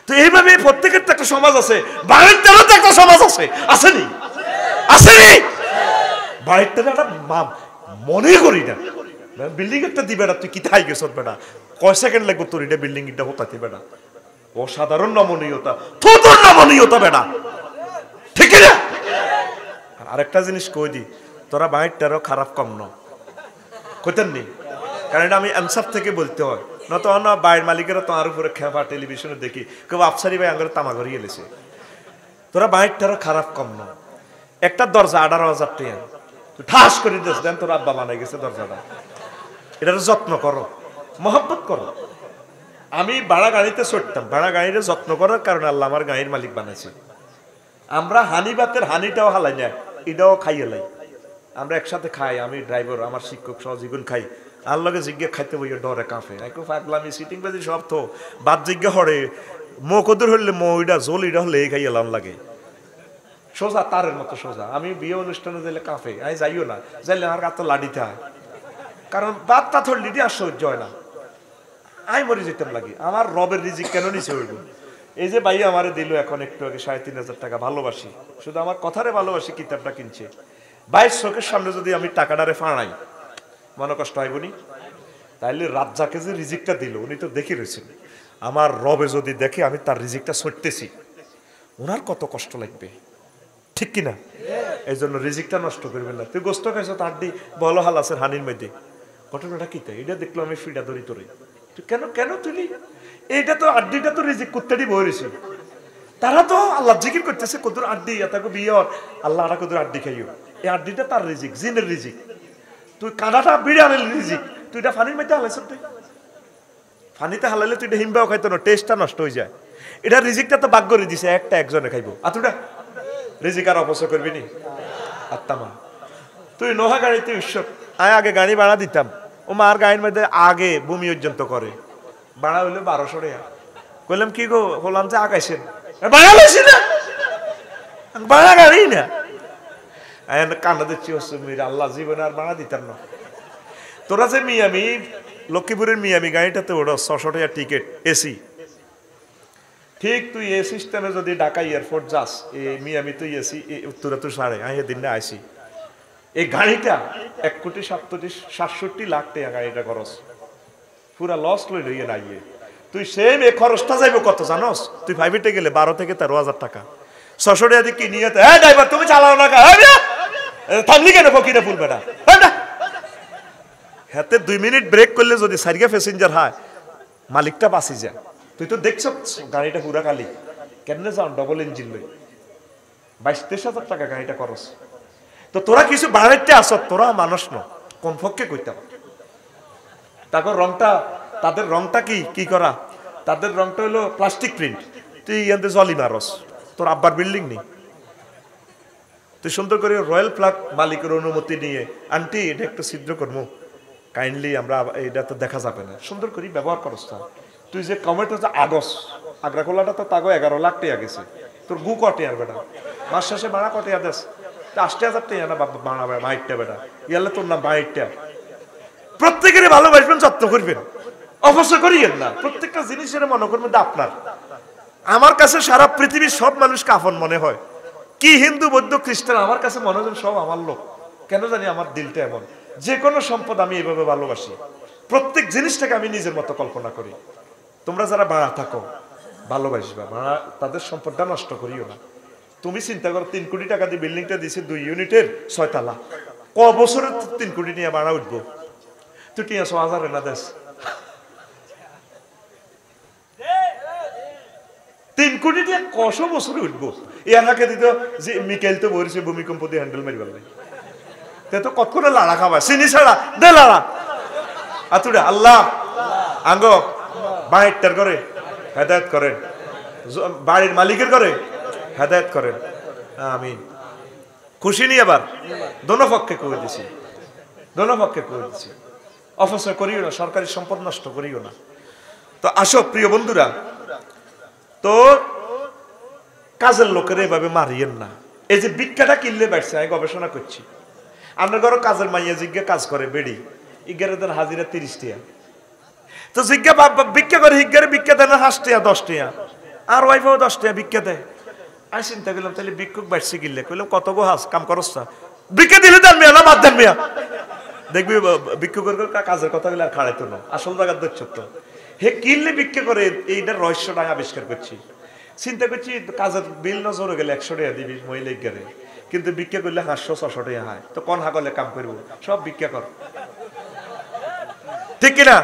তো এইভাবে প্রত্যেকের তো একটা সমাজ আছে, বাড়ির তেরো তো একটা সমাজ আছে, আসেনি আসেনি? বাড়ির তেরো একটা মনে করি না, বিল্ডিং একটা দিবে না, তুই কি থাই গেছ বেটা, কয় সেকেন্ড লাগবে তোর এটা বিল্ডিং এটা হতাতে বেটা, অসাধারণ নমনীয়তা, তোর নমনীয়তা বেটা, ঠিক না? আরেকটা জিনিস কই দি, তোরা বাইরটারও খারাপ কম ন কইতেন নি, কারণ এটা আমি আনসার থেকে বলতে হয়, না তো না বাইরের মালিকেরা তো আর উপরে খেপা টেলিভিশনে দেখি কেউ আফসারি ভাই আঙ্গুরে তামা ঘরে এলেছে, তোরা বাইরটারও খারাপ কম ন। একটা দরজা 18,000 টাকা তুই ঠাস করে দিস, দেন তোর আব্বা বানাই গেছে দরজাটা, এটার যত্ন করো, মহব্বত করো। আমি ভাড়া গাড়িতে চড়তাম, ভাড়া গাড়িতে যত্ন করার কারণে আল্লাহ আমার গাড়ির মালিক বানাইছে। আমরা হানি ভাতের হানিটাও হালাই না, এটাও খাইয়ে লাই, আমরা একসাথে খাই, আমি ড্রাইভার আমার শিক্ষক সহজীবন খাই, আর লগে জিজ্ঞা খাইতে বই ডরে কাঁপে, একটু পাগলামি সিটিং বাজি সব তো বাদ জিজ্ঞা হরে মো কদুর হলে মো ওইটা জল এটা হলে এই খাইয়ে লাম লাগে, সোজা তারের মতো সোজা। আমি বিয়ে অনুষ্ঠানে যাইলে কাঁপে, আমি যাইও না, যাইলে আমার কাছে লাডিতে হয়, কারণ বাদ তা থর লিডি আর সহ্য হয় না, আমি মরে যেতাম লাগি। আমার রবের রিজিক কেন নিচে হইব? এই যে ভাই আমারে দিল এখন একটু আগে 3,500 টাকা, ভালোবাসি, শুধু আমার কথারে ভালোবাসি, কিতাবটা কিনছে, 22 চোখের সামনে যদি আমি টাকাটারে ফাড়াই মনে কষ্ট হইবনি? তাইলে রাজ্জাকে যে রিজিকটা দিল উনি তো দেখে রয়েছেন, আমার রবে যদি দেখে আমি তার রিজিকটা ছড়তেছি, ওনার কত কষ্ট লাগবে, ঠিক কিনা? এই জন্য রিজিকটা নষ্ট করবেন না। তুই গোস্ত খাইছ তার দি বলো হাল আছে হানির মধ্যে, ঘটনাটা কি তাই? এটা দেখলো আমি ফিডা ধরি তোরে, তুই কেন কেন তুলি? এইটা তো আড্ডিটা তো রিজিক কুত্তাটি বইরেছে, তারা তো আল্লাহ জিকির করতেছে, কদুর আড্ডি এতাকে বিয়ে আল্লাহ আরা কদুর আড্ডি খাইও, এই আড্ডিটা তার রিজিক, জিনের রিজিক, তুই কাঁদাটা বিড়ালের রিজিক, তুই এটা ফানির মধ্যে হালাইছ, তুই ফানিতে হালাইলে তুই এটা হিমবাও খাইতো না, টেস্টটা নষ্ট হয়ে যায়। এটা রিজিকটা তো ভাগ্য করে দিছে, একটা একজনে খাইবো, আতুটা রিজিক আর অপচয় করবি নি আত্মামা। তুই নোহা গাড়িতে উৎসব, আমি আগে গাড়ি ভাড়া দিতাম, ও মার গাড়ির মধ্যে আগে বমি পর্যন্ত করে, ভাড়া হইলো 1200 টাকা। কইলাম কি গো, বললাম যে আগাইছেন, ভাড়া লইছি না, ভাড়া গাড়ি না, কান্না দিচ্ছি হচ্ছে মির আল্লাহ জীবনে আর ভাড়া দিতাম না। তোরা যে মিয়ামি লক্ষ্মীপুরের মিয়ামি গাড়িটাতে ওটা 600 টাকা টিকিট এসি, ঠিক তুই এ সিস্টেমে যদি ঢাকা এয়ারপোর্ট যাস, এই মিয়ামি তুই এসি উত্তরা তুই সাড়ে, আমি এদিন না আইসি, এই গাড়িটা 1,67,60,00,000 টাকা গাড়িটা খরচ, পুরা লস লই লইয়ে নাইয়ে। তুই সেম এ খরচটা যাইব কত জানোস? তুই প্রাইভেটে গেলে 12 থেকে 13,000 টাকা, 600 টাকা দিয়ে কি নিয়ে, হ্যাঁ ড্রাইভার তুমি চালাও না, থামলি কেন ফকিরে ফুল বেটা, হাতে 2 মিনিট ব্রেক করলে যদি সারিগা প্যাসেঞ্জার হয় মালিকটা বাঁচি যায়। তুই তো দেখছ গাড়িটা পুরা খালি, কেমনে যাও ডবল ইঞ্জিন লই, 22-23,000 টাকা গাড়িটা খরচ। তো তোরা কিছু বাড়াইতে আস, তোরা মানুষ ন কমপক্ষে কইতাম। তারপর রংটা, তাদের রংটা কি করা, তাদের রংটা হলো প্লাস্টিক প্রিন্ট, তুই ইয়াতে জলি মারস, তোর আব্বার বিল্ডিং নেই, তুই সুন্দর করে রয়্যাল ফ্ল্যাগ মালিকের অনুমতি নিয়ে, আন্টি এটা একটু ছিদ্র করবো কাইন্ডলি, আমরা এটা তো দেখা যাবে না, সুন্দর করে ব্যবহার করস। তুই যে কমেন্ট হচ্ছে আগস আগ্রা খোলাটা তো তাগো 11 লাখ টাকা গেছে, তোর গু কটে আর বেটা, মাস শেষে ভাড়া কটে দেশ 80,000 টাকা না বাড়াবে, 22টা বেটা ইয়ালে তোর নাম 22টা। প্রত্যেকেরই ভালোবাসবেন, যত্ন করবেন, অপচয় করিয়েন না, প্রত্যেকটা জিনিসের মনে করবেন আপনার। আমার কাছে সারা পৃথিবীর সব মানুষকে আপন মনে হয়, কি হিন্দু বৌদ্ধ খ্রিস্টান, আমার কাছে মনে হয় সব আমার লোক, কেন জানি আমার দিলটা এমন, যে কোনো সম্পদ আমি এভাবে ভালোবাসি, প্রত্যেক জিনিসটাকে আমি নিজের মতো কল্পনা করি। তোমরা যারা ভাড়া থাকো ভালোবাসবা, ভাড়া তাদের সম্পদটা নষ্ট করিও না। তুমি চিন্তা করো 3 কোটি টাকা দিয়ে বিল্ডিংটা দিছে 2 ইউনিটের 6 তলা, ক বছরে 3 কোটি নিয়ে ভাড়া উঠবো, তুই 300,000 না দেশ 3 কোটি দিয়ে কশো বছরে উঠবো। এর আগে দিত যে মিকেল তো বলছে ভূমিকম্প দিয়ে হ্যান্ডেল মারি পারবে, তে তো কত করে লাড়া খাবা, চিনি ছাড়া দে লাড়া আতুরা। আল্লাহ আঙ্গ বাড়িটার করে হেদায়েত করেন, বাড়ির মালিকের করে হেদায়েত করেন, আমিন। খুশি নি? আবার দোনো পক্ষে কই দিছি, দোনো পক্ষে করেছি। অপচয় করিও না, সরকারি সম্পদ নষ্ট করিও না। তো আসো প্রিয় বন্ধুরা, তো কাজের লোকের এভাবে মারিয়েন না। এই যে ভিক্ষাটা কিনলে বেড়ছে, আমি গবেষণা করছি, আপনার ঘরে কাজের মাইয়া জিজ্ঞা কাজ করে বেড়ি, ইগারের হাজিরা 30 টাকা। তো জিজ্ঞা ভিক্ষা করে হিগারে ভিক্ষা দেন 5 টাকা 10 টাকা, আর ওয়াইফও 10 টাকা ভিক্ষা দেয়। আমি চিন্তা করলাম তাহলে ভিক্ষুক বাড়ছে কিনলে, কইলাম কত গো হাস কাম করস না, ভিক্ষা দিলে দেন মিয়া না বাদ দেন মিয়া। দেখবি ভিক্ষুকের কাজের কথা বলে আর খাড়াইতো না, আসল জায়গার দৈত্য তো হে কিনলে ভিক্ষা করে। এইটার রহস্যটা আবিষ্কার করছি, চিন্তা করছি কাজের বিল নজরে গেলে 100 টাকা দিবি মহিলা গেলে, কিন্তু ভিক্ষা করলে 500-600 টাকা হয়। তো কোন হাগলে কাম করবো, সব ভিক্ষা কর, ঠিক কিনা?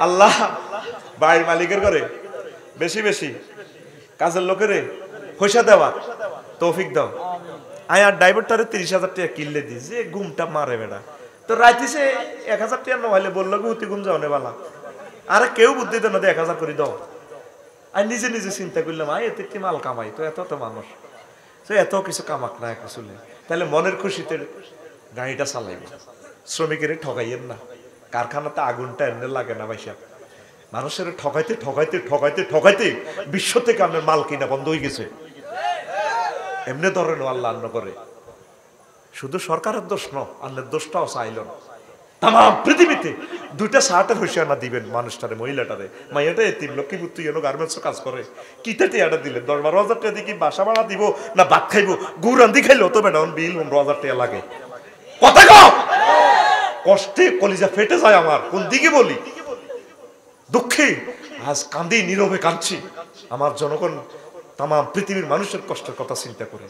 আল্লাহ বাড়ির মালিকের ঘরে বেশি বেশি কাজের লোকের পয়সা দেওয়া তৌফিক দাও। আয় আর ড্রাইভারটারে 30,000 টাকা কিনলে দিই, যে ঘুমটা মারে বেড়া। তো রাইতে সে 1000 টাকা নহলে বললো গুতি ঘুম যাও নেবালা, আরে কেউ বুদ্ধি দেন না 1000 করে দাও। আর নিজে নিজে চিন্তা করলাম আয় এতে কি মাল কামাই, তো এত মানুষ তো এত কিছু কামাক না আসলে, তাহলে মনের খুশিতে গাড়িটা চালাইবে। শ্রমিকের ঠকাইয়েন না, কারখানাতে আগুনটা এমনি লাগে না ভাইসা, মানুষের ঠকাইতে ঠকাইতে ঠকাইতে ঠকাইতে বিশ্ব থেকে আপনার মাল কিনা বন্ধ হয়ে গেছে। এমনি ধরেন আল্লাহ আন্ন করে, শুধু সরকারের দোষ ন, আন্নের দোষটাও চাইল না। তাম পৃথিবীতে 2টা শার্টের হুঁশিয়ানা দিবেন মানুষটারে, মহিলাটারে, মাইয়াটা এতিম লক্ষ্মীপুর তুই গার্মেন্টসে কাজ করে, কিতা টিয়াটা দিলেন 10-12 হাজার টাকা দিয়ে কি বাসা ভাড়া দিব না ভাত খাইবো, গুড় রান্ধি খাইলো তো ম্যাডাম বিল 15,000 টাকা লাগে। কথা কও, কষ্টে কলিজা ফেটে যায় আমার, কোন দিকে বলি, দুঃখে আজ কান্দি, নীরবে কাঁদছি। আমার জনগণ তাম পৃথিবীর মানুষের কষ্টের কথা চিন্তা করে।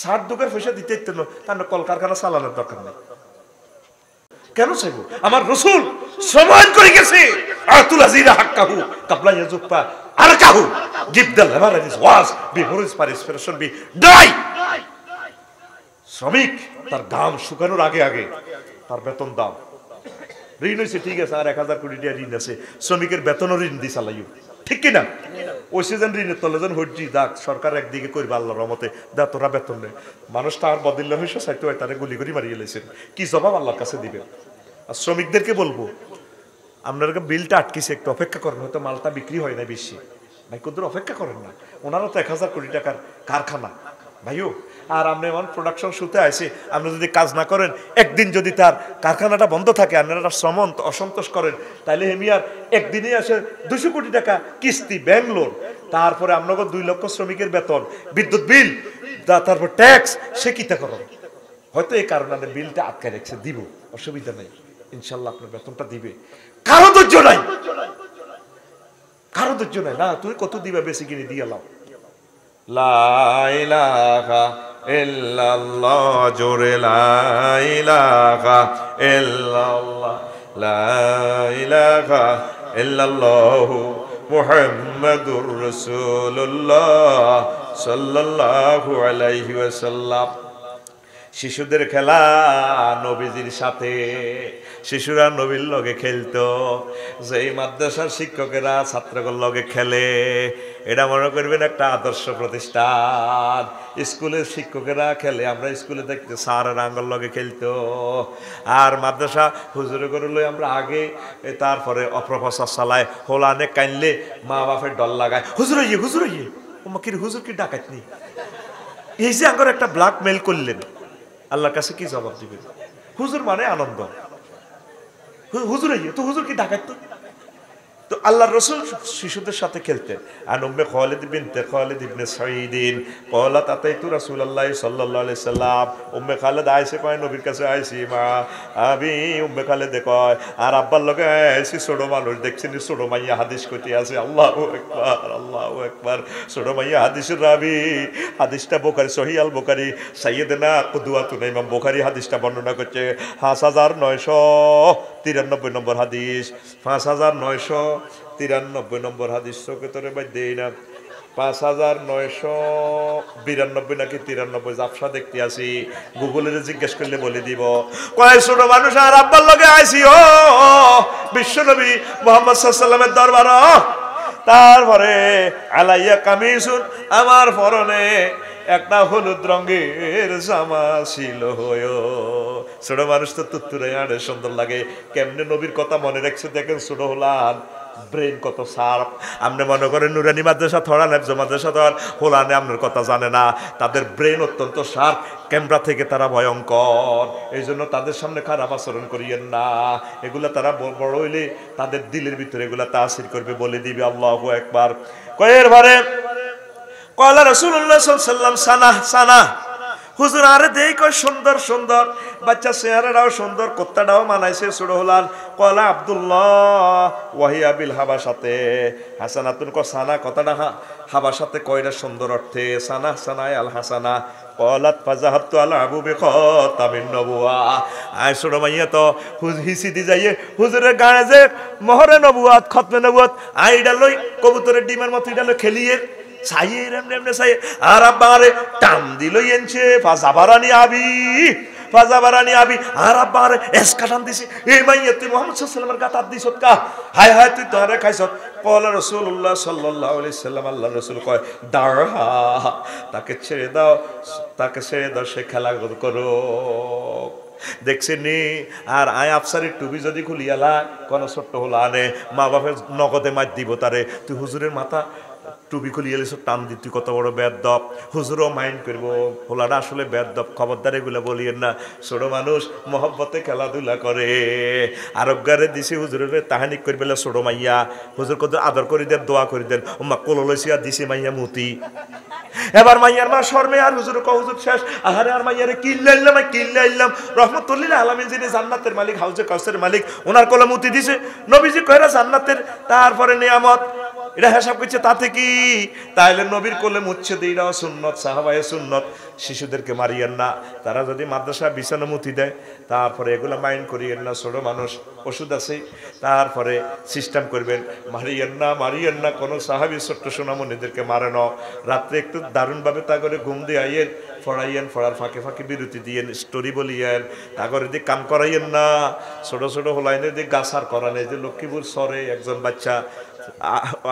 60 দুঃখের পয়সা দিতে তার কলকারখানা চালানোর দরকার নেই, কেন চাইবো? আমার রাসূল সমান করে গেছে, আতুলাজিরা হাক্কাহু কাবলা ইয়াজুফা আরকাহু গিবদাল হামারাদিস ওয়াজ বিহরিস পারিসপিরেশন বি ডাই। শ্রমিক তার ঘাম শুকানোর আগে আগে তার বেতন দাও। ঋণ হয়েছে ঠিক আছে, আর 1000 কোটি টাকা ঋণ আছে, শ্রমিকের বেতনও ঋণ দিয়ে চালাইও, ঠিক কিনা? ওই সিজন ঋণের তলে যেন হজ্জি দাগ সরকার একদিকে করবে আল্লাহর রহমতে, দা তোরা বেতন নেই, মানুষটা আর বদিল্লা হয়েছে চাইতে হয়, তারা গুলি করে মারিয়ে লেছেন, কি জবাব আল্লাহর কাছে দিবেন? আর শ্রমিকদেরকে বলবো আপনারা বিলটা আটকেছে, একটু অপেক্ষা করেন, হয়তো মালটা বিক্রি হয় না বেশি, ভাই কত অপেক্ষা করেন না, ওনারা তো 1000 কোটি টাকার কারখানা ভাইও। আর আপনি এমন প্রোডাকশন শুতে আসে, আপনি যদি কাজ না করেন, একদিন যদি তার কারখানাটা বন্ধ থাকে, আপনারা শ্রম অসন্তোষ করেন, তাহলে হেমিয়ার একদিনে আসে 200 কোটি টাকা কিস্তি ব্যাংলোর, তারপরে আপনাকে 2 লক্ষ শ্রমিকের বেতন, বিদ্যুৎ বিল, তারপর ট্যাক্স, সে কিতা করেন? হয়তো এই কারণে বিলটা আটকে রেখেছে, দিব, অসুবিধা নেই, ইনশাল্লাহ আপনার বেতনটা দিবে। কারো ধৈর্য নাই, কারো ধৈর্য নাই, না তুমি কত দিবা বেশি কিনে দিয়ে লাও। লা ইলাহা ইল্লাল্লাহ, জোরে লা ইলাহা ইল্লাল্লাহ, লা ইলাহা ইল্লাল্লাহ মুহাম্মাদুর রাসূলুল্লাহ সাল্লাল্লাহু আলাইহি ওয়াসাল্লাম। শিশুদের খেলা নবীজির সাথে, শিশুরা নবীর লগে খেলতো, যেই মাদ্রাসার শিক্ষকেরা ছাত্রদের লগে খেলে, এটা মনে করবেন একটা আদর্শ প্রতিষ্ঠান। স্কুলের শিক্ষকেরা খেলে, আমরা স্কুলে দেখতে স্যারের আঙ্গল লগে খেলতো, আর মাদ্রাসা হুজুরে করে লই আমরা আগে, তারপরে অপ্রফেসর চালায়, হোলানে কাইনলে মা বাপের ডর লাগায়, হুজুর ইয়ে হুজুর ইয়ে, ওমাকির হুজুর কি ডাকাতনি, এই যে আঙ্গর একটা ব্ল্যাকমেইল করলেন, আল্লাহর কাছে কি জবাব দিবেন? হুজুর মানে আনন্দ, হুজুর তো হুজুর কি ডাকাত? তো আল্লাহর রাসূল শিশুদের সাথে খেলতেন। আর উম্মে খালিদ বিনতে খালিদ ইবনে সাঈদিন ক্বালাত আতাইতু রাসূলুল্লাহ সাল্লাল্লাহু আলাইহি সাল্লাম, উম্মে খালিদ আইছে কয় নবীর কাছে আইছি মা আমি, উম্মে খালিদ কয় আর আব্বার লগে আইছি, ছোট মানুষ দেখছেন, ছোট মাইয়া হাদিস কইতে আছে, আল্লাহু আকবার আল্লাহু আকবার, ছোট মাইয়া হাদিসের রাবি, হাদিসটা বুখারী সহিহ আল বুখারী, সাইয়্যিদনা কুদওয়াতুন ইমাম বুখারী হাদিসটা বর্ণনা করছে, 5993 নম্বর হাদিস, 5993 নম্বর হাদিস, চোখে তোরে ভাই দেই না, 5992 নাকি 93, জাফসা দেখতে আসি, গুগলের জিজ্ঞেস করলে বলে দিব। কয় ছোট মানুষ আর আব্বার লগে আইছি ও বিশ্বনবী মুহাম্মদ সাল্লাল্লাহু আলাইহি ওয়াসাল্লামের দরবার, তারপরে আলাইয়া কামিসুন, আমার পরনে একটা হলুদ রঙের জামা ছিল। ছোট মানুষ তো তুত্তুরে আড়ে সুন্দর লাগে। কেমনে নবীর কথা মনে রাখছে দেখেন ছোট হলান, ব্রেন কত শার্প। আপনি মনে করেন নুরানি মাদ্রাসা থরা নেবজ মাদ্রাসা থর হোলানে আপনার কথা জানে না, তাদের ব্রেন অত্যন্ত শার্প, ক্যামেরা থেকে তারা ভয়ঙ্কর। এই জন্য তাদের সামনে খারাপ আচরণ করিয়েন না, এগুলা তারা বড় হইলে তাদের দিলের ভিতরে এগুলা তাসির করবে, বলে দিবে আল্লাহু আকবার। কয়ের ভারে কলা রাসূলুল্লাহ সাল্লাল্লাহু আলাইহি ওয়াসাল্লাম সানা সানা, হুজুর আরে দেই কয় সুন্দর সুন্দর বাচ্চা, চেহারাটাও সুন্দর, কোত্তাটাও মানাইছে ছোট হলান। কলা আব্দুল্লাহ ওয়াহিয়া বিল হাবাসাতে হাসানাতুন, ক সানা কথাটা হাবাসাতে কয়টা সুন্দর অর্থে, সানা সানায় আল হাসানা। কলাত ফাজাহাবতু আলা আবু বিখাতামিন নবুয়া, আয় ছোট মাইয়া তো হিসি দি যাইয়ে হুজুরের গায়ে যে মোহরে নবুয়াত খতমে নবুয়াত আইডা লই কবুতরের ডিমের মতো ইডা লই খেলিয়ে সাইয়ের এমনি এমনি সাই আর আব্বারে টান দিল এনছে ফাজাবারানি আবি ফাজাবারানি আবি, আর আব্বারে এসকা টান দিছে, এই মাইয়া তুই মুহাম্মদ সাল্লাল্লাহু আলাইহি ওয়াসাল্লামের গাত দিছত কা, হায় হায় তুই তোরে খাইছত। কলা রাসূলুল্লাহ সাল্লাল্লাহু আলাইহি ওয়াসাল্লাম, আল্লাহর রাসূল কয় দারহা, তাকে ছেড়ে দাও, তাকে ছেড়ে দাও, সে খেলা করো। দেখছেনি? আর আয় আফসারের টুপি যদি খুলিয়ালা কোন ছোট্ট হলো আনে, মা বাপের নগদে মার দিব তারে, তুই হুজুরের মাথা টুপি খুলিয়ে এলিস টান দি, তুই কত বড় বেয়াদব। হুজুরও মাইন্ড করবো হোলাটা আসলে বেয়াদব, খবরদার এগুলো বলিয়েন না। ছোট মানুষ মহব্বতে খেলাধুলা করে। আরোগ্যারে দিছি হুজুরের তাহানিক করি বেলা ছোট মাইয়া, হুজুর কত আদর করে দেন, দোয়া করে দেন, ওমা কোলো লইছিয়া দিছি মাইয়া মুতি। এবার মাইয়ার মা শর্মে আর হুজুর ক হুজুর শেষ, আহারে আর মাইয়ারে কিল্লাইলাম কিল্লাইলাম। রহমতুল্লিল আলামিন যিনি জান্নাতের মালিক, হাউজে কাউসারের মালিক, ওনার কোলে মুতি দিছে। নবীজি কয়রা জান্নাতের তারপরে নিয়ামত, এটা হিসাব করছে তাতে কি, তাইলে নবীর কোলে মুচ্ছে দিইরাও সুন্নত, সাহাবায়ে সুন্নত। শিশুদেরকে মারিয়েন না, তারা যদি মাদ্রাসা বিছানা মুতি দেয় তারপরে এগুলা মাইন্ড করিয়েন না। ছোট মানুষ, ওষুধ আছে, তারপরে সিস্টেম করবেন, মারিয়েন না মারিয়েন না। কোনো সাহাবী ছোট্ট সোনামণিদেরকে মারে না। রাত্রে একটু দারুণভাবে তা করে ঘুম দিয়ে আইয়েন, পড়াইয়েন, পড়ার ফাঁকে ফাঁকে বিরতি দিয়েন, স্টোরি বলিয়েন, তা করে দিয়ে কাম করাইয়েন না। ছোট ছোট হোলাইনে দিয়ে গাছার করান। এই যে লক্ষ্মীপুর শহরে একজন বাচ্চা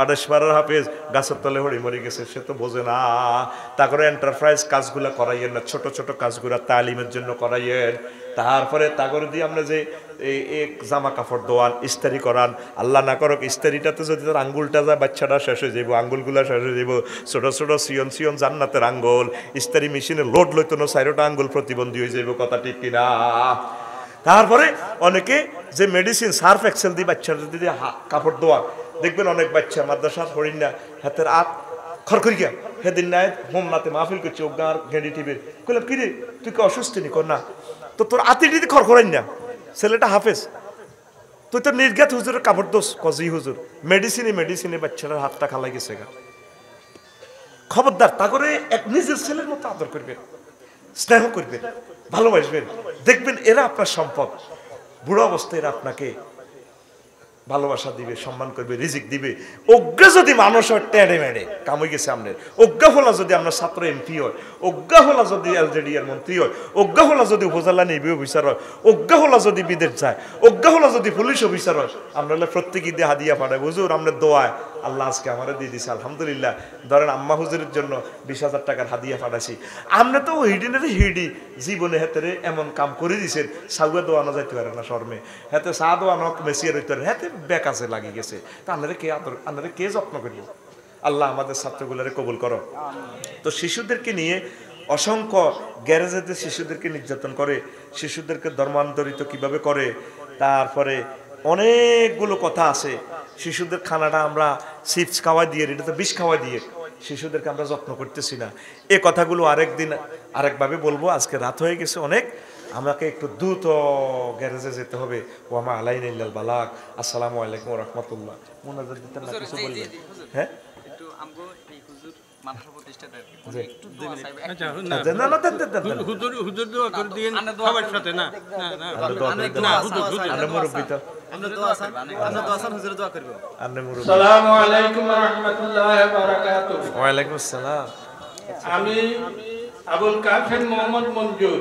28 হাফেজ গাছের তলে হরি মরি গেছে, সে তো বোঝে না। তা করে এন্টারপ্রাইজ কাজগুলা করাইয়েন না, ছোট ছোট কাজগুলা তালিমের জন্য করাইয়েন। তারপরে তা করে দিয়ে আমরা যে এই জামা কাপড় দোয়ান, ইস্তারি করান, আল্লাহ না করক ইস্তারিটাতে যদি তার আঙ্গুলটা যায় বাচ্চাটা শেষ হয়ে যাবো, আঙ্গুলগুলা শেষ হয়ে যাবো। ছোট ছোট সিয়ন সিয়ন জান্নাতের আঙ্গুল, ইস্তারি মেশিনে লোড লইতো না, 4টা আঙ্গুল প্রতিবন্ধী হয়ে যাবো, কথা ঠিক কিনা? তারপরে অনেকে যে মেডিসিন সার্ফ এক্সেল দিয়ে বাচ্চাটা যদি কাপড় দোয়া, দেখবেন অনেক বাচ্চা মাদ্রাসার হরিণ না হাতের আত খরখরি গিয়া সেদিন নাই হোম নাতে মাহফিল করছে, ও গাঁর গেঁড়ি টিপে কইলাম কিরে তুই কি অসুস্থ নি? কর না তো তোর আতিটিতে খরখরাই না, ছেলেটা হাফেজ, তুই তো নির্ঘাত হুজুরের কাপড় দোষ কজি হুজুর মেডিসিনে মেডিসিনে বাচ্চাটার হাতটা খালাই গেছে গা। খবরদার, তা করে এক নিজের ছেলের মতো আদর করবেন, স্নেহ করবেন, ভালোবাসবেন। দেখবেন এরা আপনার সম্পদ। বুড়ো অবস্থায় এরা আপনাকে ভালোবাসা দিবে, সম্মান করবে, রিজিক দিবে। অজ্ঞা যদি মানুষ হয় টেড়ে মেড়ে কাম হয়ে গেছে আপনার। অজ্ঞা হলা যদি আপনার ছাত্র এমপি হয়, অজ্ঞা হলা যদি এলজেডি এর মন্ত্রী হয়, অজ্ঞা হলা যদি উপজেলা নির্বাহী অফিসার হয়, অজ্ঞা হলা যদি বিদেশ যায়, অজ্ঞা হলা যদি পুলিশ অফিসার হয়, আমরা প্রত্যেকে দিয়ে হাদিয়া পাঠাই, হুজুর আপনার দোয়ায় আল্লাহ আজকে আমার দিয়ে দিছে আলহামদুলিল্লাহ। ধরেন আম্মা হুজুরের জন্য 20,000 টাকার হাদিয়া পাঠাইছি, আপনি তো হিডিনের হিডি জীবনে হেতেরে এমন কাম করে দিছেন, সাউয়া দোয়ানো যাইতে পারে না শর্মে, হাতে চা দোয়ানো মেসিয়ে রইতে পারে, হাতে বেকাজে লাগি গেছে। তা আপনারা কে আদর, আপনারা কে যত্ন করব? আল্লাহ আমাদের ছাত্রগুলোরে কবুল করো। তো শিশুদেরকে নিয়ে অসংখ্য গ্যারেজেতে শিশুদেরকে নির্যাতন করে, শিশুদেরকে ধর্মান্তরিত কিভাবে করে, তারপরে অনেকগুলো কথা আছে। শিশুদের খানাটা আমরা চিপস খাওয়াই দিয়ে, এটা তো বিষ খাওয়াই দিয়ে শিশুদেরকে আমরা যত্ন করতেছি না। এ কথাগুলো আরেকদিন আরেকভাবে বলবো। আজকে রাত হয়ে গেছে অনেক, আমাকে একটু দ্রুত গ্যারেজে যেতে হবে। ওয়ামা আলাইনা ইল্লাল বালাগ। আসসালামু আলাইকুম ওয়া রাহমাতুল্লাহ। মুনাজাত দিতেন না, কিছু বলবেন? হ্যাঁ, একটু আমগো এই হুজুর মাদ্রাসা প্রতিষ্ঠাতা একটু দোয়া চাইবে। আচ্ছা, না না দেন হুজুর দোয়া করে দিয়েন সবার সাথে। না না না হুজুর আনে মুরব্বি তো আমরা দোয়া হুজুর দোয়া করব। আনে মুরব্বি। আসসালামু আলাইকুম ওয়া রাহমাতুল্লাহি ওয়া বারাকাতুহু। ওয়া আলাইকুম আসসালাম। আমি আবুল কাফের মোহাম্মদ মঞ্জুর।